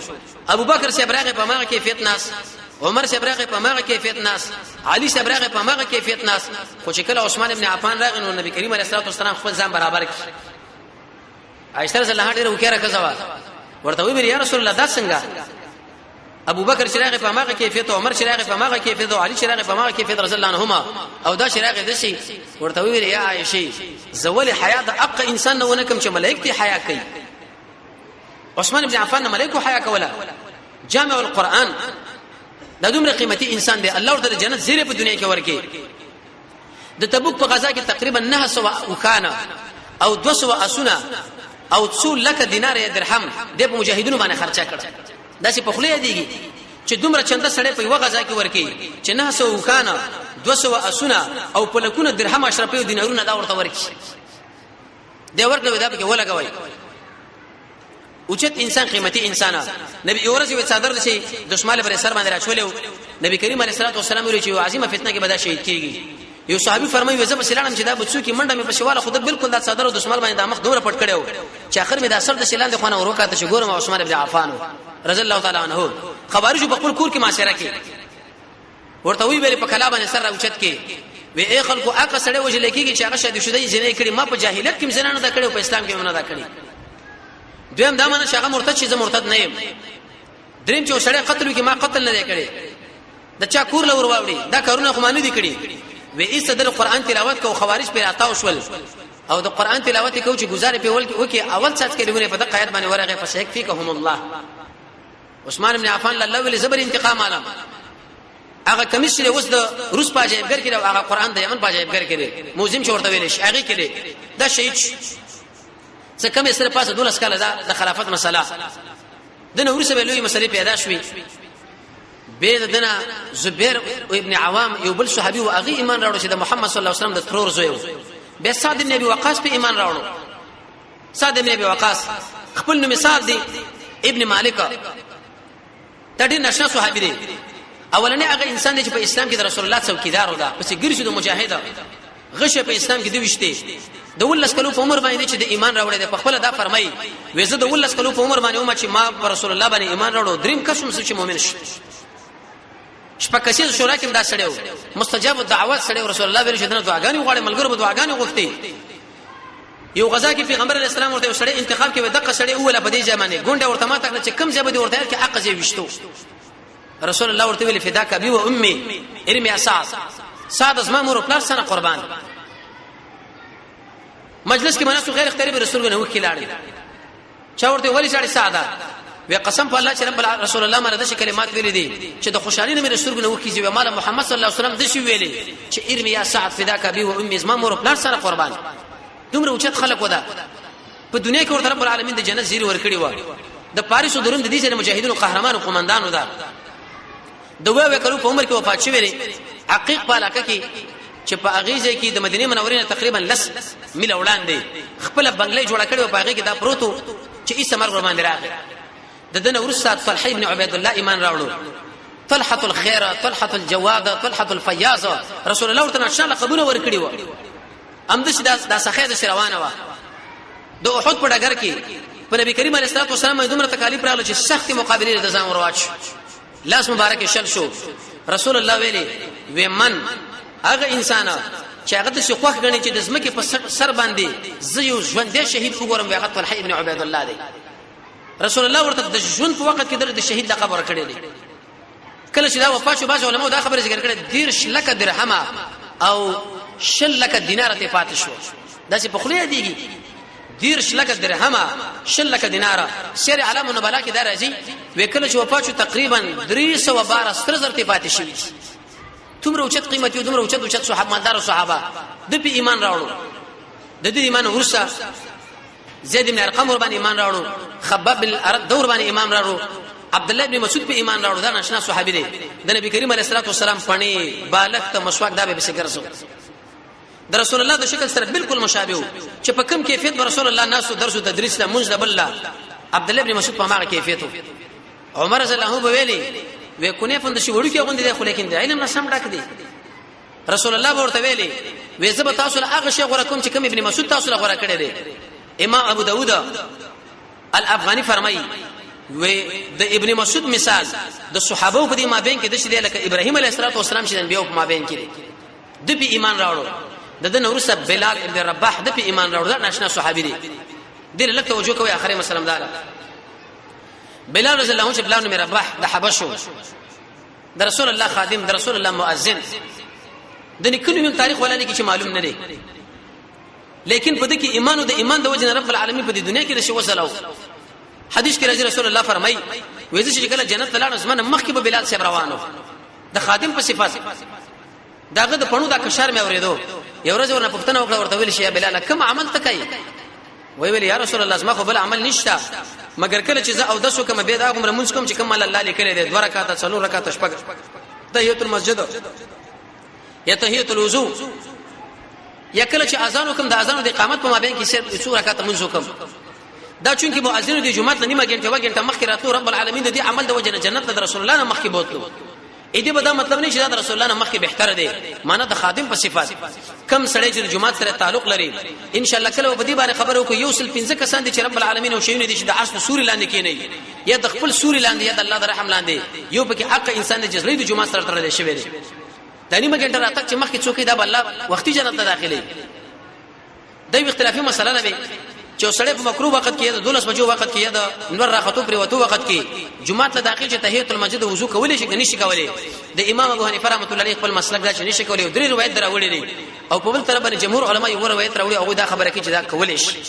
ابو بکر صاحب راغی په ماغه کیفیت ناس عمر صاحب راغی په ماغه کیفیت ناس علي صاحب راغی په ماغه کیفیت ناس خو چې کله عثمان ابن عفان راغی نو نبی کریم علیه الصلاه والسلام خپل ځان برابر کړ عائشہ رضی الله عنها وکړه کزوا ورته وی یا رسول الله دا څنګه ابو بکر شراغ په ماغه کیفیت عمر شراغ په ماغه کیفیت او علي شراغ په ماغه کیفیت رضی الله عنهما او دا شراغ دشي ورته وی یا عائشه زول حیا د اق انسان نه ونکم چې ملائکه حیا کوي عثمان ابن عفان ملائکه حیا کوله جامع القرآن دا دومره قیمتي انسان دی الله ورته جنت زیره په دنیا کې ورکي د تبوک په غزا کې تقریبا 900 وکانه او 200 اسونه او 2 لک دینار یا درهم د مجاهدونو باندې خرچه کړ دا چې په خله دیږي چې دومره چنده سړی په یو غزا کې ورکی چې 900 وکانه 200 اسونه او په لکونه درهم اشرف دینارونه دا ورته ورکی دا ورکړه دا به ولګوي اوچت انسان قیمتي انسان نبی اورز یو صدر شي دشمال پر سر باندې راچولیو نبی کریم علیه الصلاه والسلام ویل چې عظیمه فتنه کې بدا شهید کیږي یو صحابي فرمایي زه په سلام چې دا بچو کې منډه مې په شواله خود بالکل دا صدر او دشمال باندې د مخ دوره پټ کړو چې اخر مې دا سر د سلام د خوانه وروکاته چې ګورم عثمان ابن عفان رضی الله تعالی عنہ خوارج په خپل کور کې معاشره کې ورته وی ویل په کلا باندې سر اوچت کې وی اي خلکو اګه سړی وجل کېږي چې هغه شادي شوی جنې کړي ما په جاهلیت کې زنانه دا کړو په اسلام کې نه دا کړی دویم دا معنی شغه مرتد شي زه مرتد نه یم دریم چې سړی قتل کې ما قتل نه کړي د چا کور لور واوړي دا کارونه خو مانه دي کړي وې ایست د قرآن تلاوت کو خوارج پر اتاو شول او د قرآن تلاوت کو چې گزارې په ول کې وکي اول څاڅ کې لونه په دغه آیت باندې ورغه فشیک فیکهم الله عثمان بن عفان الله ولې زبر انتقام عالم هغه کمیشن اوس د روس پاجایبګر کړي او هغه قرآن د یمن پاجایبګر کړي موزیم شورته ویل شي هغه کړي دا شهید څه کومه سره پاسه دولس کاله د خلافت مسله د نور سره لوی مسلې پیدا شوې به دنا زبیر ابن عوام یو بل صحابي او هغه ایمان راوړ چې د محمد صلی الله علیه وسلم د ترور زوی به سعد بن ابي وقاص په ایمان راوړ سعد بن ابي وقاص خپل نوم سعد دی ابن مالک تدې نشه صحابي دی اولنې هغه انسان دی چې په اسلام کې د رسول الله څوکیدار و دا پس ګرځي د مجاهد غشه په اسلام کې دی وشته د ولس کلو په عمر باندې چې د ایمان راوړل دی په خپل دا فرمایي وېزه د ولس کلو په عمر باندې او چې ما پر رسول الله باندې ایمان راوړو دریم قسم چې مؤمن شي شپکسي شورا کې دا سړیو مستجاب الدعوات سړیو رسول الله ویل چې دنه دعاګانې غواړي ملګرو به دعاګانې غوښتي یو غزا کې پیغمبر علی السلام ورته سړی انتخاب کې دغه سړی اوله په دې ځمانه ګونډه ورته ما تک چې کم ځای به ورته کې حق ځای وشتو رسول الله ورته ویل فداک ابي و امي ارمي اساس ساده زما مور پلار سره قربان مجلس کې مناسو غیر اختیاري رسول الله وکیلاړي چا ورته ولی شاړي ساده وی قسم په الله چې رب رسول الله مره د کلمات ویلې دي چې د خوشالۍ نه رسول الله وکیږي و مال محمد صلی الله علیه وسلم د شی ویلې چې ارمي یا سعد فداک ابي و امي زما مور پلار سره قربان دومره اوچت خلق ودا په دنیا کې ورته رب العالمین د جنت زیری ورکړي و د پاریس درون د دې سره مجاهدونو قهرمانو قومندانو دا دوه وکړو په عمر کې وفات شوی حقیق په علاقه کې چې په اغیزه کې د مدینه منورې نه تقریبا لس میل وړاندې خپل بنگلې جوړ کړو په هغه کې دا پروتو چې ایسه مرګ باندې راغی د دنه ورثه طلحه ابن عبید الله ایمان راوړو طلحه الخير طلحه الجواد طلحه الفياض رسول الله ورته نشه قبول ورکړي و امدش دا سخه د روانه و د احد په ډګر کې په نبی کریم علیه الصلاه والسلام دومره تکالیف راغله چې سخت مقابله د ځان ورواچ لاس مبارک شل شو رسول الله ویلي ومن هغه انسان چې هغه د شخوخ غني چې د زمکه په سر باندې زيو ژوندې شهید وګورم هغه طلحه ابن عبید الله دی رسول الله ورته د ژوند په وخت کې د شهید لقب ورکړی دی کله چې دا وفات شو باج علماء دا خبره ذکر کړه 10 لک درهم او 6 لک دینار ته پاتې شو دا چې په خله دیږي 10 لک درهم 6 لک دینار سیر علم النبلا کې دا راځي وکله چې وفات شو تقریبا 312 ستر ته پاتې شي تمره اوچت قیمتي او تمره اوچت صحابه صحابه د په ایمان راوړو د دې ایمان ورسره زید بن ارقم ور باندې ایمان راوړو خباب بن الارد دور باندې ایمان راوړو عبد الله بن مسعود په ایمان راوړو دا ناشنا صحابي دي د نبی کریم علیه الصلاه والسلام پڼي بالغ ته مسواک دا به څنګه د رسول الله د شکل سره بالکل مشابه وو چې په کوم کیفیت رسول الله ناسو درس او تدریس ته منځ بالله عبد الله بن مسعود په هغه کیفیت عمر رضی الله عنه ویلي وې کونه فند شي وړو کې غوندې دی خو لیکن د علم نه سم ډک دی رسول الله ورته ویلي وې زب تاسو له هغه شی غوړه کوم چې کوم ابن مسعود تاسو له غوړه کړی دی امام ابو داود الافغانی فرمایي و د ابن مسعود مثال د صحابه په دې مابین کې د شې لکه ابراهيم عليه السلام چې د انبيو په مابین کې د په ایمان راوړو د نورسه بلال ابن رباح د په ایمان راوړو دا ناشنا صحابي دي دې لکه توجه کوي اخري مسلم دار بلال رضی الله عنه بلال بن رباح د حبشو د رسول الله خادم د رسول الله مؤذن د نکلو تاریخ ولا نه کې معلوم نه دی لیکن په دې کې ایمان او د ایمان د وجه رب العالمین په دې دنیا کې د شو وسلو حدیث کې رسول الله فرمایي وایي چې کله جنت ته لاړ اسمن مخکې به بلال صاحب روانو د خادم په صفات داغه د پڼو دا کشر مې اوریدو یو ورځ ورنه پښتنه وکړه ورته ویل شي بلال کوم عمل تکای وی یا رسول الله زما خو بل عمل نشته مگر کله چې زه او دسو کوم به دا کوم رمونځ کوم چې کوم الله لیکل دي 2 رکعات 3 رکعات شپږ تحیت المسجد یا تحیت الوضو یا کله چې اذان وکم د اذان د اقامت په مابین کې څو رکعات منځ وکم دا چونکی مؤذن دی جمعه ته نیمه غنټه وګنټه مخکې راتلو رب العالمین د دې عمل د وجه جنت د رسول الله نه مخکې بوتلو اې دې به دا مطلب نه چې د رسول الله نه مخکې بهتر دی معنا د خادم په صفات کم سړی چې جمعه سره تعلق لري ان شاء الله کله په دې باندې خبرو کو یو سل 15 کسان دي چې رب العالمین او شیونه دي چې د عرش سوري لاندې کې نه یا د خپل سوري لاندې یا د الله د رحم لاندې یو پکې حق انسان د جزري د جمعه سره تړل شوی دی د نیمه غنټه راته چې مخکې څوک دا الله وختي جنت ته داخلي دا اختلافي مسله نه وي چې سړی په مکروه وخت کې د 12 بجو وخت کې د نور راخطو پر وته وخت کې جمعه ته داخل چې تحیت المسجد وضو کولې شي نشي کولې د امام ابو حنیفه رحمۃ اللہ علیہ خپل مسلک دا چې نشي کولې درې روایت دراوړي دي او په بل طرف باندې جمهور علما یو روایت راوړي او دا خبره کې چې دا کولې شي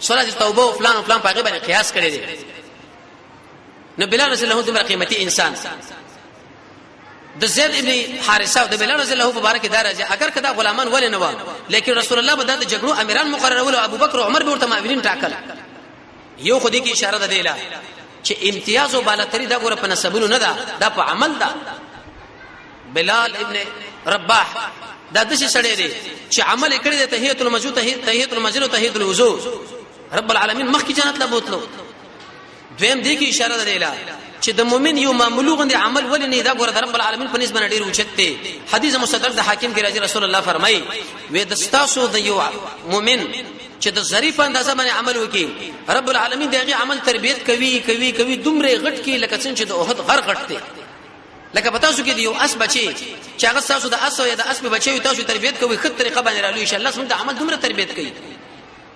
صلاه توبه او فلان په هغه باندې قیاس کړی دي نو بلال رضی الله عنه قیمتي انسان د زید ابن حارثه او د بلال رضی الله مبارک درجه اگر کدا غلامان ول نه و لیکن رسول الله به د جګړو امیران مقرر ول او ابوبکر او عمر به ورته معاونین ټاکل یو خو دې کې اشاره ده دیلا چې امتیاز او بالاتری دا ګوره په نسبونو نه ده دا په عمل ده بلال ابن رباح دا د څه سړی دی چې عمل کړی د تحیت المسجد تحیت المسجد او تحیت الوضو رب العالمین مخکې جنت لا بوتلو دویم دې کې اشاره ده دیلا چې د مؤمن یو معمولو غندي عمل ولې نه دا ګوره رب العالمین په نسبت ډیر اوچته حدیث مصدق د حاکم کې راځي رسول الله فرمایي وې دستاسو د یو مؤمن چې د ظریف اندازه باندې عمل وکي رب العالمین دغه عمل تربیت کوي دومره غټ کې لکه څنګه چې د احد غر غټته لکه پتا شو کې یو اس بچي چې هغه تاسو د اس یا د اس بچي تاسو تربیت کوي خط طریقه باندې رالو ان شاء الله سم د عمل دومره تربیت کوي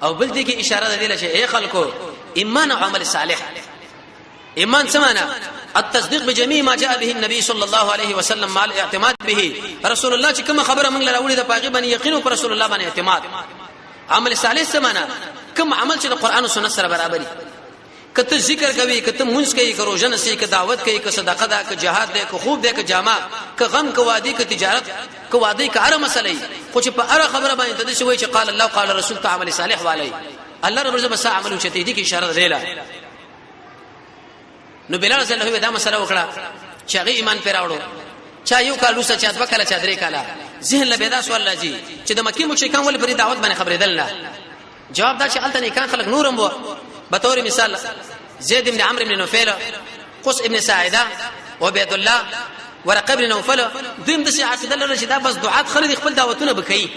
او بل دې کې اشاره ده چې اے خلکو ایمان او عمل صالح ایمان سمانا التصديق بجميع ما جاء به النبي صلى الله عليه وسلم مع الاعتماد به رسول الله چې کوم خبره موږ لراوړي د پاغي باندې یقین او رسول الله باندې اعتماد عمل صالح سمانا کوم عمل چې د قران او سنت سره برابرۍ کته ذکر کوي کته مونږ کوي که روزنه سي که دعوت کوي که صدقه ده که jihad ده که خوب ده که جامع که غم که وادي که تجارت که وادي که هر مسلې خو چې په هر خبره باندې تدې شوی چې قال الله قال رسول ته عمل صالح والي الله رب عزت بس عمل چته دي کې اشاره ده نو بلال رضی الله دا مسله وکړه چې هغه ایمان پیراوړو چا یو کال وسه چا دوه کال چا درې کال ذهن له پیدا سوال راځي چې د مکی مشرکان ول پر دعوت باندې خبرې دلنه جواب دا چې الته نه کان خلک نورم وو به تور مثال زید بن عمرو بن نوفل قص ابن ساعده وعبد الله ورقه بن نوفل دیم د عقیده لري چې دا بس دعات خلک خپل دعوتونه بکړي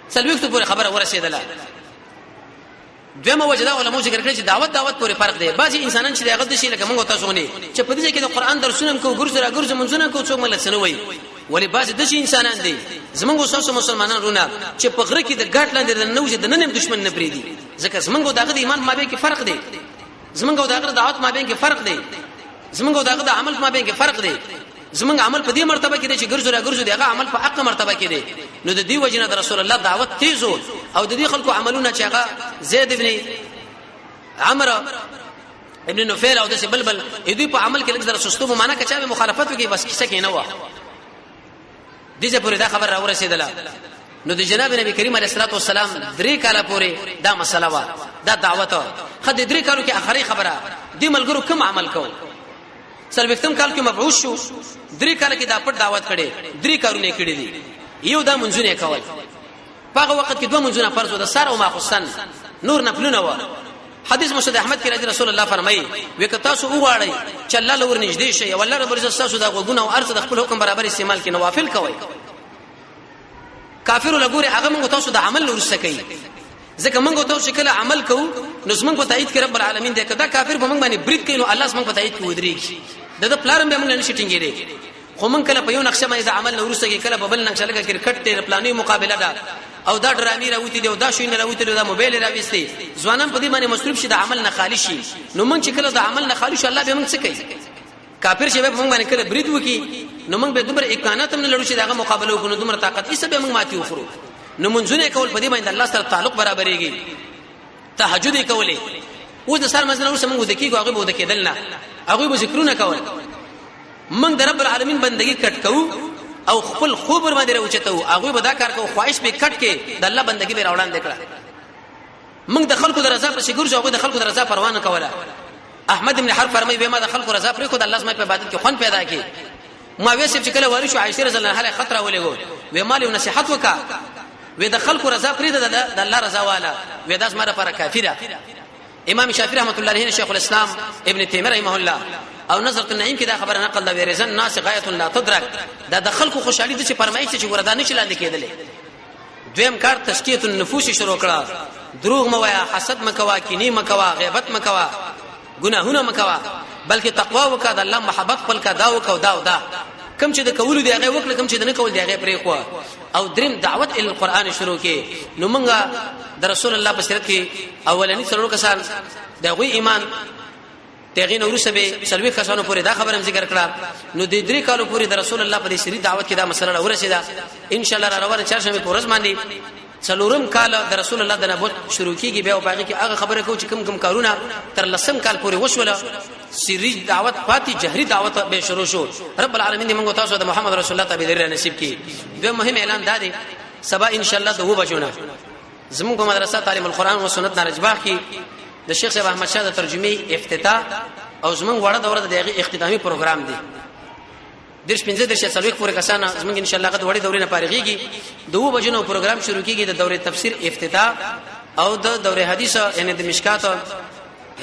سلويکته پورې خبره ورسېدله دویمه وجدا علماء ذکر کړی چې دعوت پورې فرق دی بعضي انسانان چې دغه د شي لکه موږ تاسو نه چې په دې کې د قران درسونه کو ګرځره منځونه کو څوک مل سنوي ولی بعضي د شي انسانان دي زمونږ اوسه مسلمانان رونه چې په غره کې د ګاټ لاندې د نوځ د ننم دشمن نه پری دي ځکه زمونږ دغه د ایمان مابین کې فرق دی زمونږ دغه دعوت مابین کې فرق دی زمونږ دغه د عمل ما بین کې فرق دی زمونږ عمل په دې مرتبه کې دی چې ګرځو دی هغه عمل په حق مرتبه کې دی نو د دې وجنه د رسول الله دعوت تیزو او د دې خلکو عملونه چې هغه زید ابن عمرو ابن نوفل او د بلبل دوی په عمل کې لږ درسستو معنا کچا به مخالفت وکي بس کیسه کې نه و دې ځپورې دا خبر را ورسېدله نو د جناب نبی کریم علیه الصلاه والسلام 3 کاله پورې دا مسله وا دا دعوت خد 3 کالو کې اخري خبره دې ملګرو کوم عمل کو سلوختم کال کې مبعوث شو 3 کاله کې دا پټ دعوت کړي 3 کارونه کړي دي یو دا منځونه کول په وخت کې 2 منځونه فرض و د سار او ماخصن نور نفلونه و حدیث مسعود احمد کې رسول الله فرمایي وکتا سو وغواړي چې الله لور نږدې شي او الله رب عزت تاسو دا غوونه او ارزه د خپل حکم برابر استعمال کې نوافل کوي کافر لګوري هغه موږ تاسو د عمل ورسته کوي ځکه موږ تاسو کله عمل کوو نو زمونږ په تایید کې رب العالمین دې کدا کافر به موږ باندې برید کوي نو الله زمونږ په تایید کې ودرېږي د پلان به موږ نه شټینګې دي خو موږ کله په یو نقشه باندې عمل نه ورسته کې کله په بل نقشه لګا کرکټ ته پلاني مقابله ده او دا ډرامي راوتی دی او دا شوینه راوتی دی دا موبایل راويستي ځوانان په دې باندې مصروف شي د عمل نه خالی شي نو موږ چې کله د عمل نه خالی شو الله به موږ څه کوي کافر چې به موږ باندې کله برید وکي نو موږ به دومره امکانات هم نه لرو چې دا مقابله وکړو دومره طاقت یې به موږ ماتي وخورو نو منځونه کول په دې باندې الله سره تعلق برابرېږي تهجد کولې اوس د سر مزنه اوس موږ د کیږو هغه به د کېدل نه هغه به ذکرونه کول موږ د رب العالمین بندگی کټ کوو او خپل خوب ور باندې راوچتو هغه به دا کار کوو خواهش به کټ کې د الله بندگی به راوړان دکړه موږ د خلکو د رضا پر شګور جو د خلکو د رضا پروا نه کوله احمد ابن حرب فرمایي به ما د خلکو رضا پر خو د الله سمه په عبادت کې خون پیدا کی ما ویسې چې کله وارث عائشه رضی الله عنها خطر ولېګو و مال نصيحت وکا و د خلکو رضا پر د الله رضا والا و داس مره پر کافره امام شافعي رحمت الله علیه شیخ الاسلام ابن تیمیه رحمه الله او نظر النعیم کې دا خبره نقل دا ورزن ناس غایت لا تدرک دا د خلکو خوشحالي د چې فرمایي چې وردا نشي لاندې کېدلې دویم کار تشکیه النفوس شروع کړه دروغ موایا حسد مکوا کینی مکوا غیبت مکوا ګناهونه مکوا بلکې تقوا وکړه د الله محبت خپل کا دا وکاو دا کم چې د کول دی هغه وکړه کم چې د نه کول دی هغه پرې خو او دریم دعوت ال قران شروع کې نو مونږه د رسول الله په سیرت کې اولنی څلور کسان دغه ایمان تغین ورسه به سلوي کسانو پورې دا خبره ذکر کړه نو د 3 کالو پورې د رسول الله په سری دعوت کې دا مسله ورسېده ان شاء الله روانه چهارشنبه پورز باندې څلورم کال د رسول الله د نبوت شروع کیږي به او باقي کې هغه خبره کو چې کم کارونه تر لسم کال پورې وشوله سری دعوت پاتې جهري دعوت به شروع شو رب العالمین دې موږ تاسو د محمد رسول الله تابعداري نصیب کړي دوه مهم اعلان دادي سبا ان شاء الله 2 بجونه زموږ په مدرسه تعلیم القرآن او سنت نارجباغ کې د شیخ صاحب احمد شاه د ترجمه افتتاح او زموږ وړه دوره د دغه اختتامي پروګرام دی درش 15 درش څلوي پورې کسان زموږ ان شاء الله غد وړي دورې نه پاريږي 2 بجو پروګرام شروع کیږي د دورې تفسیر افتتاح او د دورې حدیث یعنی د مشکات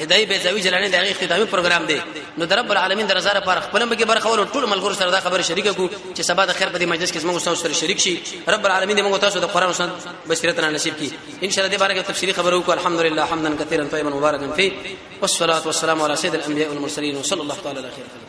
هدايه بیزاوی جلانه دغه اختتامي پروګرام دی نو د رب العالمین در زاره پر خپل مګي برخه ور ټول ملګرو سره دا خبره شریکه کو چې سبا د خیر په دې مجلس کې زموږ سره شریک شي رب العالمین موږ تاسو د قران او سنت بصیرت نصیب کړي ان شاء الله دې بارے تفصیلی خبرو کو الحمدلله حمدا كثيرا طيبا مباركا فيه والصلاه والسلام على سيد الانبياء والمرسلين وصلى الله تعالى على خير